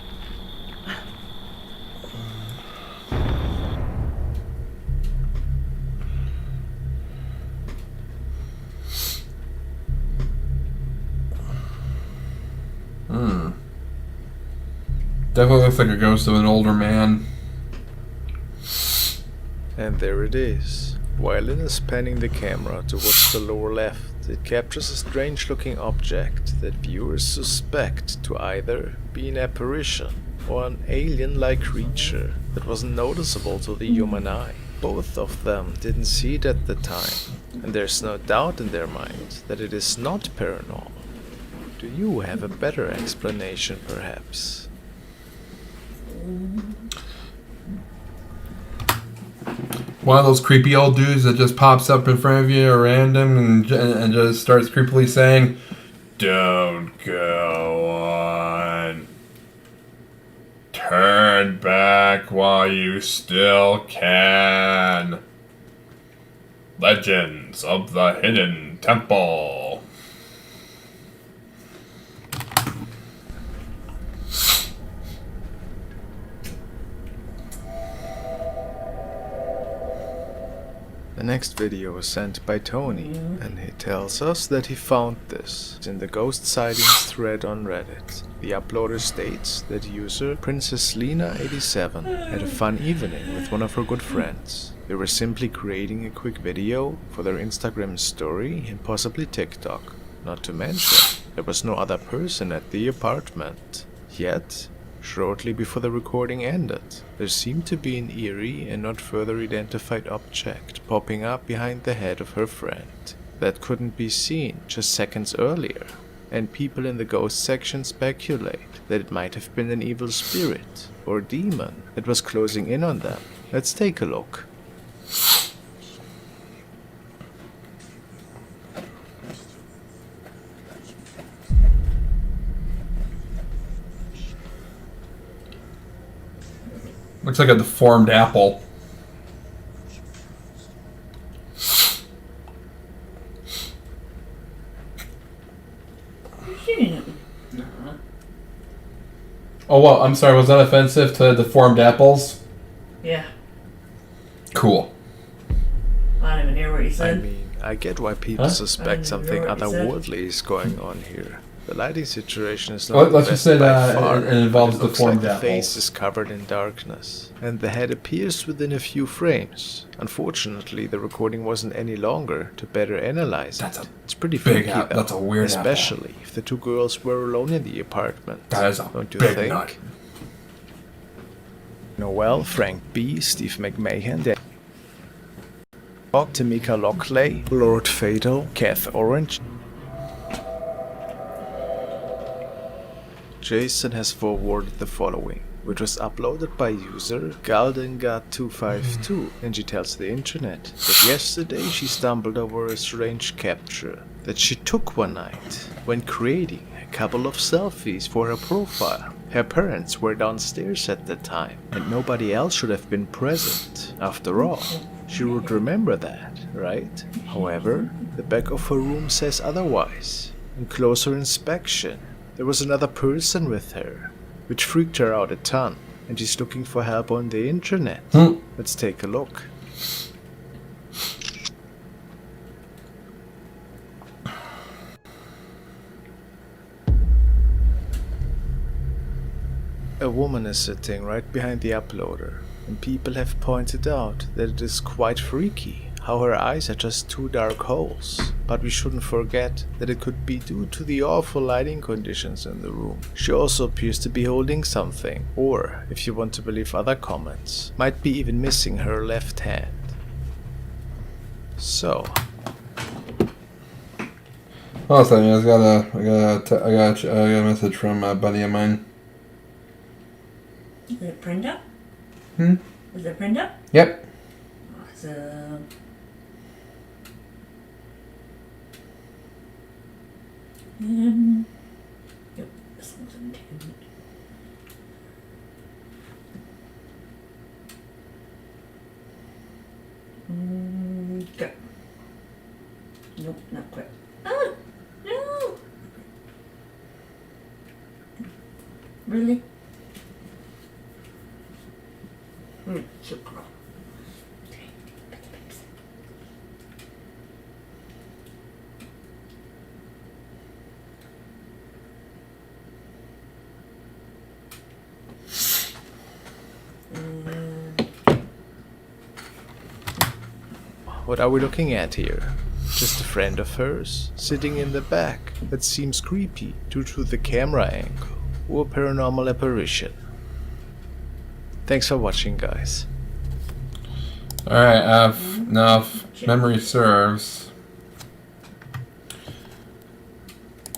Speaker 1: Definitely looks like a ghost of an older man.
Speaker 3: And there it is. While Lynn is panning the camera towards the lower left, it captures a strange looking object that viewers suspect to either be an apparition or an alien-like creature that wasn't noticeable to the human eye. Both of them didn't see it at the time, and there's no doubt in their mind that it is not paranormal. Do you have a better explanation, perhaps?
Speaker 1: One of those creepy old dudes that just pops up in front of you at random and just starts creepily saying, "Don't go on. Turn back while you still can. Legends of the Hidden Temple."
Speaker 3: The next video was sent by Tony, and he tells us that he found this in the ghost sightings thread on Reddit. The uploader states that user Princess Lena87 had a fun evening with one of her good friends. They were simply creating a quick video for their Instagram story and possibly TikTok. Not to mention, there was no other person at the apartment. Yet, shortly before the recording ended, there seemed to be an eerie and not further identified object popping up behind the head of her friend that couldn't be seen just seconds earlier, and people in the ghost section speculate that it might have been an evil spirit or demon that was closing in on them. Let's take a look.
Speaker 1: Looks like a deformed apple.
Speaker 2: You're shooting at me.
Speaker 1: Oh, well, I'm sorry, was that offensive to deformed apples?
Speaker 2: Yeah.
Speaker 1: Cool.
Speaker 2: I don't even hear what you
Speaker 3: I
Speaker 2: said.
Speaker 3: mean, I get why people
Speaker 1: Huh?
Speaker 3: suspect something
Speaker 2: what you said.
Speaker 3: otherworldly is going on here. The lighting situation is
Speaker 1: Well,
Speaker 3: not
Speaker 1: let's
Speaker 3: the
Speaker 1: just
Speaker 3: best
Speaker 1: say
Speaker 3: by
Speaker 1: that
Speaker 3: far,
Speaker 1: it involves
Speaker 3: but it looks
Speaker 1: deformed
Speaker 3: like the face
Speaker 1: apples.
Speaker 3: is covered in darkness, and the head appears within a few frames. Unfortunately, the recording wasn't any longer to better analyze it. It's pretty
Speaker 1: big
Speaker 3: freaky
Speaker 1: app-
Speaker 3: though,
Speaker 1: that's a weird apple.
Speaker 3: especially if the two girls were alone in the apartment.
Speaker 1: That is a
Speaker 3: Don't you
Speaker 1: big
Speaker 3: think?
Speaker 1: nut.
Speaker 3: Noel, Frank B, Steve McMahon, Dan Tamika Lockley, Lord Fatal, Kath Orange. Jason has forwarded the following, which was uploaded by user Galdengat252, and she tells the internet that yesterday she stumbled over a strange capture that she took one night when creating a couple of selfies for her profile. Her parents were downstairs at the time, and nobody else should have been present. After all, she would remember that, right? However, the back of her room says otherwise. On closer inspection, there was another person with her, which freaked her out a ton, and she's looking for help on the internet. Let's take a look. A woman is sitting right behind the uploader, and people have pointed out that it is quite freaky how her eyes are just two dark holes. But we shouldn't forget that it could be due to the awful lighting conditions in the room. She also appears to be holding something, or, if you want to believe other comments, might be even missing her left hand. So,
Speaker 1: Hold on a second, I got a message from a buddy of mine.
Speaker 2: Is it print up?
Speaker 1: Hmm?
Speaker 2: Is it print up?
Speaker 1: Yep.
Speaker 2: Awesome. Yep, this one's intended. Go. Nope, not quite. Ah! No! Really? Super.
Speaker 3: what are we looking at here? Just a friend of hers, sitting in the back, that seems creepy due to the camera angle, or paranormal apparition. Thanks for watching, guys.
Speaker 1: Alright, now if memory serves,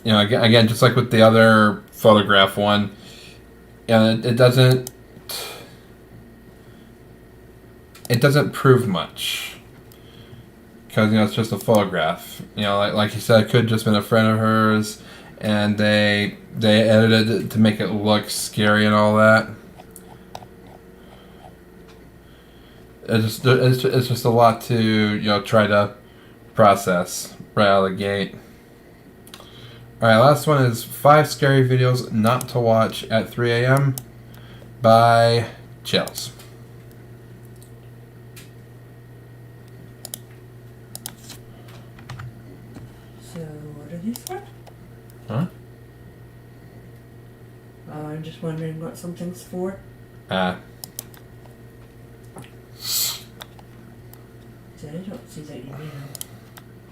Speaker 1: you know, again, just like with the other photograph one, it doesn't prove much. Because, you know, it's just a photograph. You know, like you said, it could have just been a friend of hers, and they edited it to make it look scary and all that. It's just a lot to, you know, try to process right out of the gate. Alright, last one is 5 scary videos not to watch at 3 a.m. by Chills.
Speaker 2: So, what are these for?
Speaker 1: Huh?
Speaker 2: I'm just wondering what something's for.
Speaker 1: Ah.
Speaker 2: I don't see that you mean.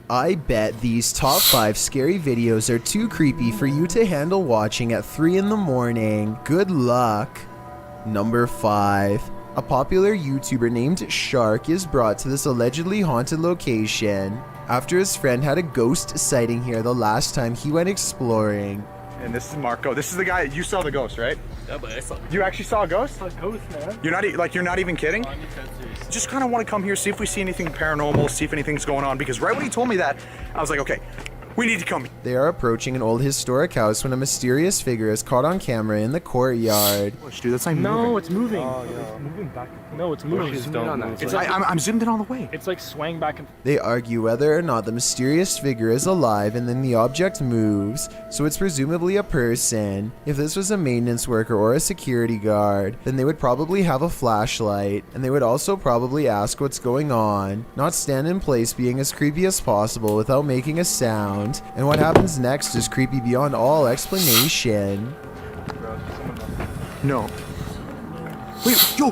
Speaker 7: I bet these top 5 scary videos are too creepy for you to handle watching at 3 in the morning. Good luck. Number 5. A popular YouTuber named Shark is brought to this allegedly haunted location after his friend had a ghost sighting here the last time he went exploring.
Speaker 13: And this is Marco. This is the guy, you saw the ghost, right?
Speaker 12: Yeah, but I saw
Speaker 13: You actually saw a ghost?
Speaker 12: a ghost, man.
Speaker 13: You're not even kidding? Just kind of want to come here, see if we see anything paranormal, see if anything's going on, because right when he told me that, I was like, okay, we need to come.
Speaker 7: They are approaching an old historic house when a mysterious figure is caught on camera in the courtyard.
Speaker 13: Dude, that's like moving.
Speaker 12: No, it's moving.
Speaker 13: Oh, yeah.
Speaker 12: It's moving back. No, it's moving.
Speaker 13: Just don't move. It's like, I'm zoomed in all the way.
Speaker 12: It's like swaying back and
Speaker 7: They argue whether or not the mysterious figure is alive, and then the object moves, so it's presumably a person. If this was a maintenance worker or a security guard, then they would probably have a flashlight, and they would also probably ask what's going on, not stand in place being as creepy as possible without making a sound, and what happens next is creepy beyond all explanation.
Speaker 13: No. Wait, yo,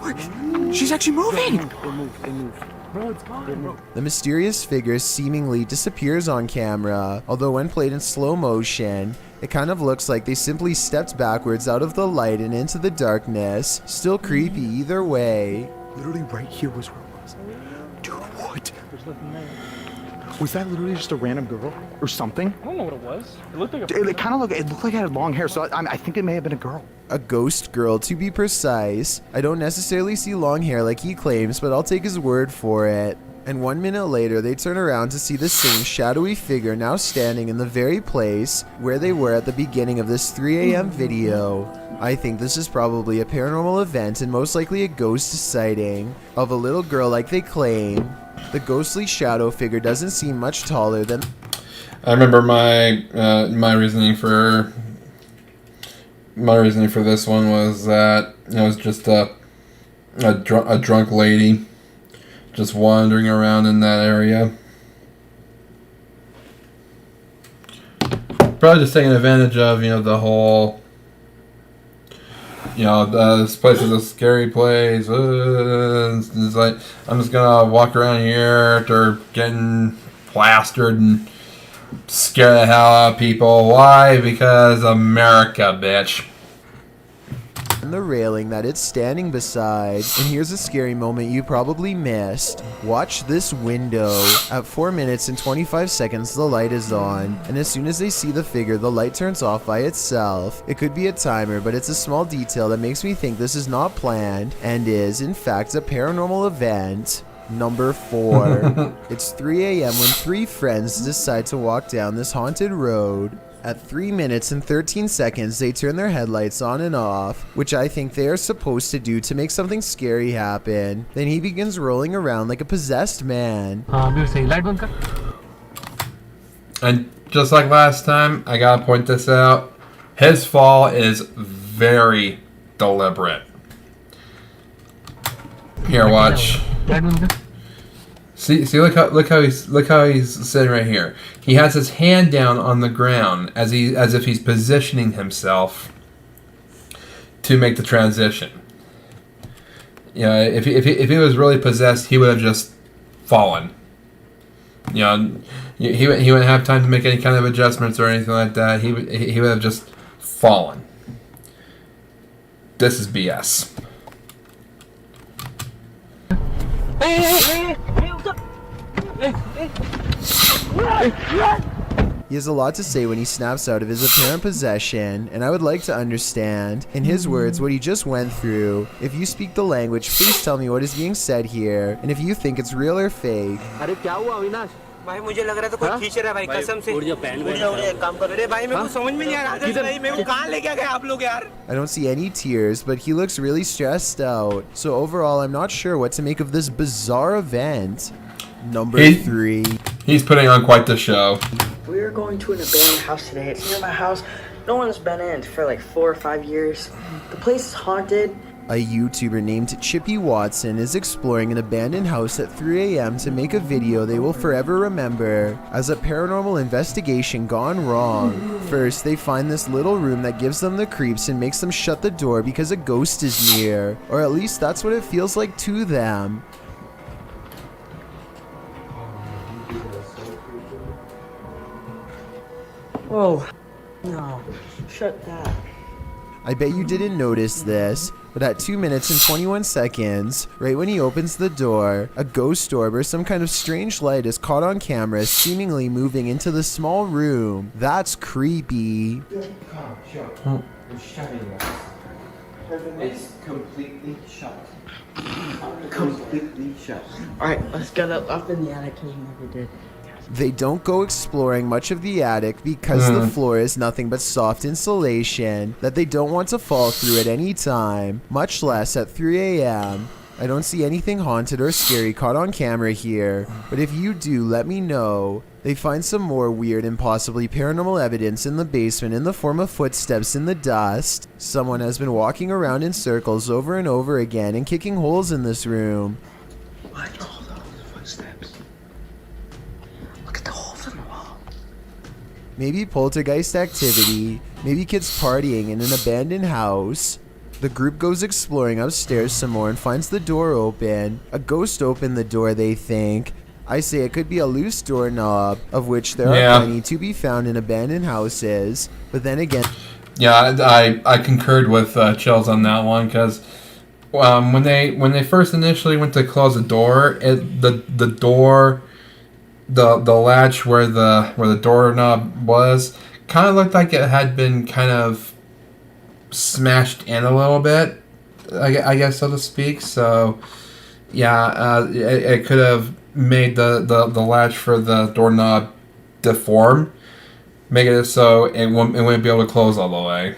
Speaker 13: she's actually moving!
Speaker 12: it moved. Bro, it's gone, bro.
Speaker 7: The mysterious figure seemingly disappears on camera, although when played in slow motion, it kind of looks like they simply stepped backwards out of the light and into the darkness. Still creepy either way.
Speaker 13: Literally right here was where it was. Dude, what?
Speaker 12: There's nothing there.
Speaker 13: Was that literally just a random girl or something?
Speaker 12: I don't know what it was. It looked like a
Speaker 13: It kind of looked like it had long hair, so I think it may have been a girl.
Speaker 7: A ghost girl, to be precise. I don't necessarily see long hair like he claims, but I'll take his word for it. And 1 minute later, they turn around to see the same shadowy figure now standing in the very place where they were at the beginning of this 3 a.m. video. I think this is probably a paranormal event and most likely a ghost sighting of a little girl like they claim. The ghostly shadow figure doesn't seem much taller than...
Speaker 1: I remember my my reasoning for this one was that it was just a drunk lady just wandering around in that area, probably just taking advantage of the whole this place is a scary place. It's like, I'm just gonna walk around here after getting plastered and scare the hell out of people. Why? Because America, bitch.
Speaker 7: the railing that it's standing beside. And here's a scary moment you probably missed. Watch this window. At 4 minutes and 25 seconds, the light is on, and as soon as they see the figure, the light turns off by itself. It could be a timer, but it's a small detail that makes me think this is not planned and is, in fact, a paranormal event. Number 4. It's 3 a.m. when 3 friends decide to walk down this haunted road. At 3 minutes and 13 seconds, they turn their headlights on and off, which I think they are supposed to do to make something scary happen. Then he begins rolling around like a possessed man.
Speaker 1: And just like last time, I gotta point this out. His fall is very deliberate. Here, watch. See, look how he's sitting right here. He has his hand down on the ground as if he's positioning himself to make the transition. If he was really possessed, he would have just fallen. He wouldn't have time to make any kind of adjustments or anything like that. He would have just fallen. This is BS.
Speaker 7: He has a lot to say when he snaps out of his apparent possession, and I would like to understand, in his words, what he just went through. If you speak the language, please tell me what is being said here, and if you think it's real or fake.
Speaker 14: भाई मुझे लग रहा था कोई खींच रहा है भाई कसम से एक काम कर रहे भाई मेरे को समझ में नहीं आ रहा भाई मेरे को कहां लेके गए आप लोग यार
Speaker 7: I don't see any tears, but he looks really stressed out. So overall, I'm not sure what to make of this bizarre event. Number 3.
Speaker 1: He's putting on quite the show.
Speaker 14: We are going to an abandoned house today. It's near my house. No one's been in for like 4 or 5 years. The place is haunted.
Speaker 7: A YouTuber named Chippy Watson is exploring an abandoned house at 3 a.m. to make a video they will forever remember as a paranormal investigation gone wrong. First, they find this little room that gives them the creeps and makes them shut the door because a ghost is near, or at least that's what it feels like to them.
Speaker 14: Oh, no. Shut that.
Speaker 7: I bet you didn't notice this, but at 2 minutes and 21 seconds, right when he opens the door, a ghost orb or some kind of strange light is caught on camera seemingly moving into the small room. That's creepy.
Speaker 14: It's completely shut. Completely shut. Alright, let's get up in the attic as we never did.
Speaker 7: They don't go exploring much of the attic because the floor is nothing but soft insulation that they don't want to fall through at any time, much less at 3 a.m. I don't see anything haunted or scary caught on camera here, but if you do, let me know. They find some more weird and possibly paranormal evidence in the basement in the form of footsteps in the dust. Someone has been walking around in circles over and over again and kicking holes in this room.
Speaker 14: What are those footsteps? Look at the holes in the wall.
Speaker 7: Maybe poltergeist activity, maybe kids partying in an abandoned house. The group goes exploring upstairs some more and finds the door open. A ghost opened the door, they think. I say it could be a loose doorknob, of which there are plenty to be found in abandoned houses. But then again...
Speaker 1: Yeah, I concurred with Chills on that one, because when they first initially went to close the door, the latch where the doorknob was kind of looked like it had been kind of smashed in a little bit, I guess, so to speak. So yeah, it could have made the latch for the doorknob deform, make it so it wouldn't be able to close all the way.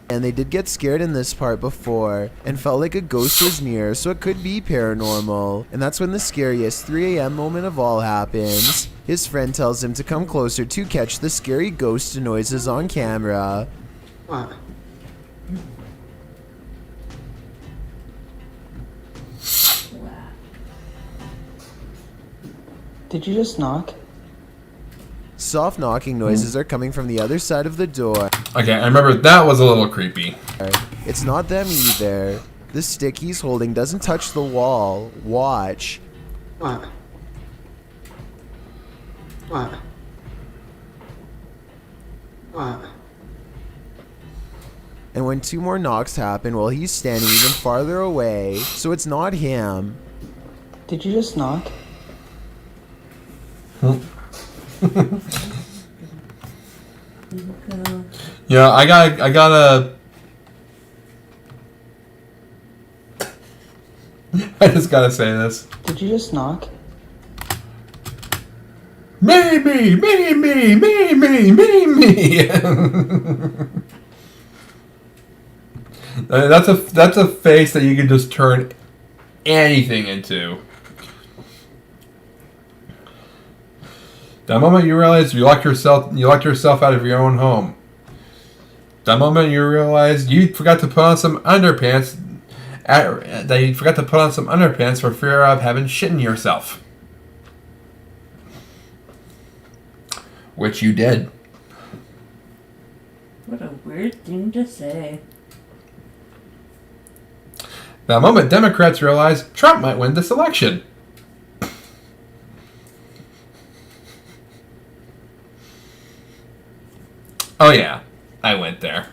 Speaker 7: And they did get scared in this part before and felt like a ghost was near, so it could be paranormal. And that's when the scariest 3 a.m. moment of all happens. His friend tells him to come closer to catch the scary ghost noises on camera.
Speaker 14: What? Did you just knock?
Speaker 7: Soft knocking noises are coming from the other side of the door.
Speaker 1: Okay, I remember that was a little creepy.
Speaker 7: It's not them either. The stick he's holding doesn't touch the wall. Watch.
Speaker 14: What? What? What?
Speaker 7: And when 2 more knocks happen, well, he's standing even farther away, so it's not him.
Speaker 14: Did you just knock?
Speaker 1: Yeah, I gotta I just gotta say this.
Speaker 14: Did you just knock?
Speaker 1: Me. That's a face that you can just turn anything into. The moment you realize you locked yourself out of your own home. The moment you realize you forgot to put on some underpants, for fear of having shit in yourself. Which you did.
Speaker 2: What a weird thing to say.
Speaker 1: The moment Democrats realize Trump might win this election. Oh yeah, I went there.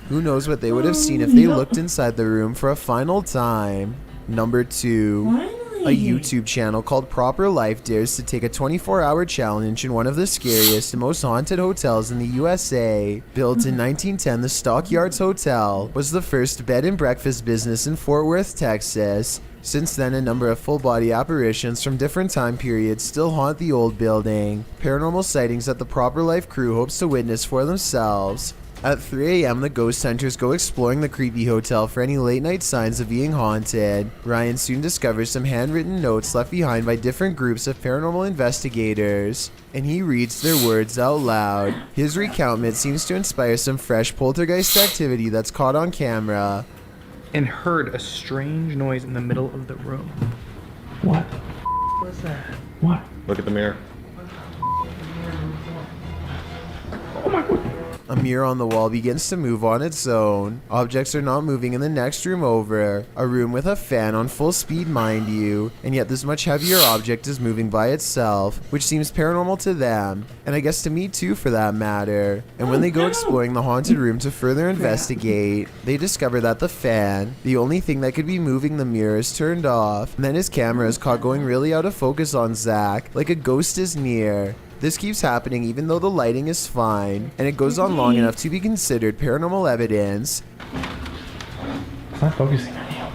Speaker 7: Who knows what they would have seen if they looked inside the room for a final time. Number 2. A YouTube channel called Proper Life dares to take a 24-hour challenge in one of the scariest and most haunted hotels in the USA. Built in 1910, the Stockyards Hotel was the first bed and breakfast business in Fort Worth, Texas. Since then, a number of full-body apparitions from different time periods still haunt the old building. Paranormal sightings that the Proper Life crew hopes to witness for themselves. At 3 a.m., the ghost hunters go exploring the creepy hotel for any late night signs of being haunted. Ryan soon discovers some handwritten notes left behind by different groups of paranormal investigators, and he reads their words out loud. His recountment seems to inspire some fresh poltergeist activity that's caught on camera.
Speaker 15: And heard a strange noise in the middle of the room.
Speaker 10: What?
Speaker 15: What's that?
Speaker 10: What?
Speaker 9: Look at the mirror.
Speaker 7: A mirror on the wall begins to move on its own. Objects are not moving in the next room over. A room with a fan on full speed, mind you, and yet this much heavier object is moving by itself, which seems paranormal to them, and I guess to me too for that matter. And when they go exploring the haunted room to further investigate, they discover that the fan, the only thing that could be moving the mirror, is turned off, and then his camera is caught going really out of focus on Zach, like a ghost is near. This keeps happening even though the lighting is fine, and it goes on long enough to be considered paranormal evidence.
Speaker 10: It's not focusing on you.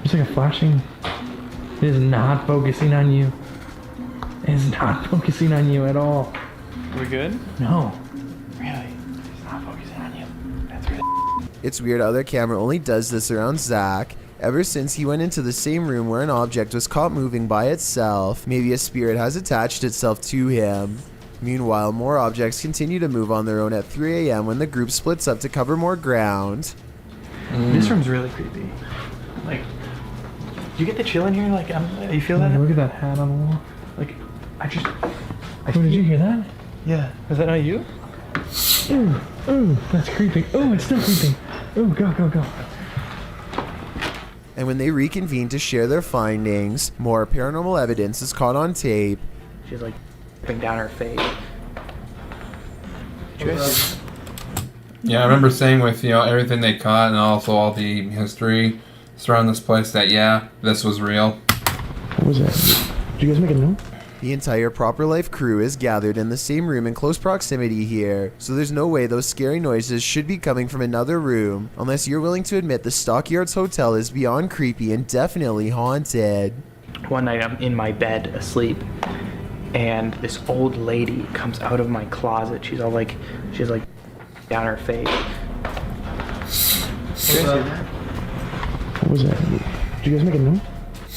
Speaker 10: It's like a flashing. It is not focusing on you. It is not focusing on you at all.
Speaker 15: We good?
Speaker 10: No. Really. It's not focusing on you. That's really.
Speaker 7: It's weird how their camera only does this around Zach. Ever since he went into the same room where an object was caught moving by itself, maybe a spirit has attached itself to him. Meanwhile, more objects continue to move on their own at 3 a.m. when the group splits up to cover more ground.
Speaker 15: This room's really creepy. Like, do you get the chill in here? Like, you feel that?
Speaker 10: Look at that hat on the wall.
Speaker 15: Like,
Speaker 10: Did you hear that?
Speaker 15: Yeah. Is that not you?
Speaker 10: Ooh, that's creeping. Ooh, it's still creeping. Ooh, go.
Speaker 7: And when they reconvene to share their findings, more paranormal evidence is caught on tape.
Speaker 15: She's like dripping down her face. Did you guys see that?
Speaker 1: Yeah, I remember saying with, everything they caught and also all the history surrounding this place that, yeah, this was real.
Speaker 10: What was that? Did you guys make a note?
Speaker 7: The entire Proper Life crew is gathered in the same room in close proximity here, so there's no way those scary noises should be coming from another room, unless you're willing to admit the Stockyards Hotel is beyond creepy and definitely haunted.
Speaker 15: One night I'm in my bed asleep, and this old lady comes out of my closet. She's like down her face.
Speaker 10: What was that? Did you guys make a note?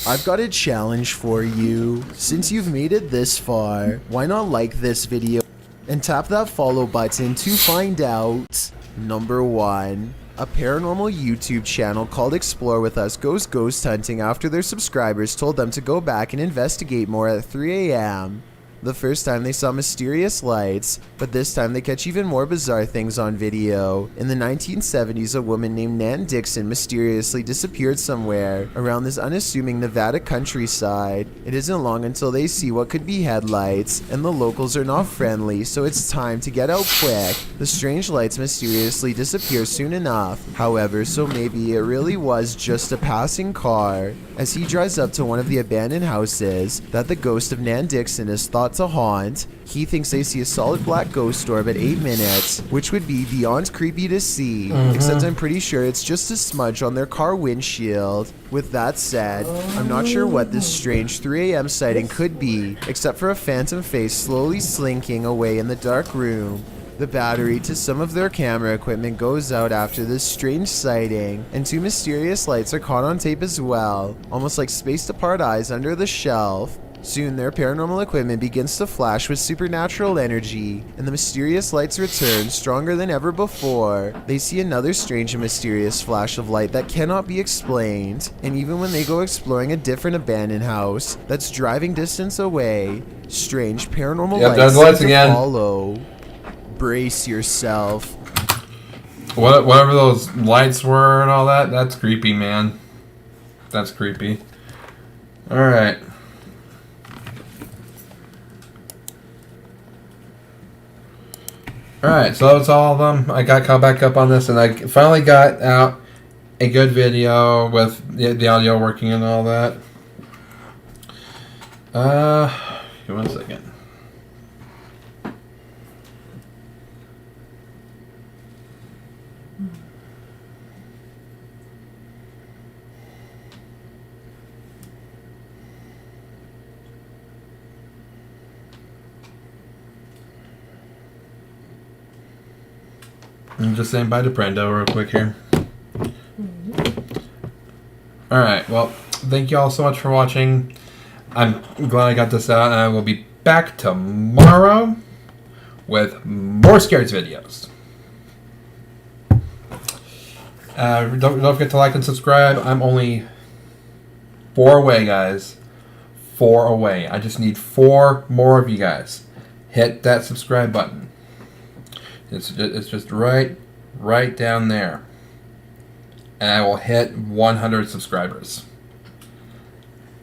Speaker 7: I've got a challenge for you. Since you've made it this far, why not like this video and tap that follow button to find out. Number 1. A paranormal YouTube channel called Explore With Us goes ghost hunting after their subscribers told them to go back and investigate more at 3 a.m. The first time they saw mysterious lights, but this time they catch even more bizarre things on video. In the 1970s, a woman named Nan Dixon mysteriously disappeared somewhere around this unassuming Nevada countryside. It isn't long until they see what could be headlights, and the locals are not friendly, so it's time to get out quick. The strange lights mysteriously disappear soon enough, however, so maybe it really was just a passing car. As he drives up to one of the abandoned houses that the ghost of Nan Dixon is thought to haunt, he thinks they see a solid black ghost orb at 8 minutes, which would be beyond creepy to see, except I'm pretty sure it's just a smudge on their car windshield. With that said, I'm not sure what this strange 3 a.m. sighting could be, except for a phantom face slowly slinking away in the dark room. The battery to some of their camera equipment goes out after this strange sighting, and 2 mysterious lights are caught on tape as well, almost like spaced apart eyes under the shelf. Soon their paranormal equipment begins to flash with supernatural energy, and the mysterious lights return stronger than ever before. They see another strange and mysterious flash of light that cannot be explained, and even when they go exploring a different abandoned house that's driving distance away, strange paranormal lights seem to follow. Brace yourself.
Speaker 1: Whatever those lights were and all that, that's creepy, man. That's creepy. Alright. Alright, so that's all of them. I got caught back up on this, and I finally got out a good video with the audio working and all that. Give me 1 second. I'm just saying bye to Brendo real quick here. Alright, well, thank you all so much for watching. I'm glad I got this out, and I will be back tomorrow with more Scares videos. Don't forget to like and subscribe. I'm only 4 away, guys. 4 away. I just need 4 more of you guys. Hit that subscribe button. It's just right down there. And I will hit 100 subscribers.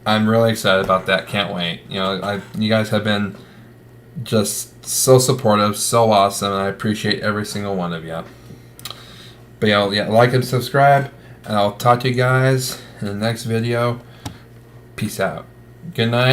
Speaker 1: I'm really excited about that. Can't wait. You know, you guys have been just so supportive, so awesome, and I appreciate every single one of you. But yeah, like and subscribe, and I'll talk to you guys in the next video. Peace out. Good night.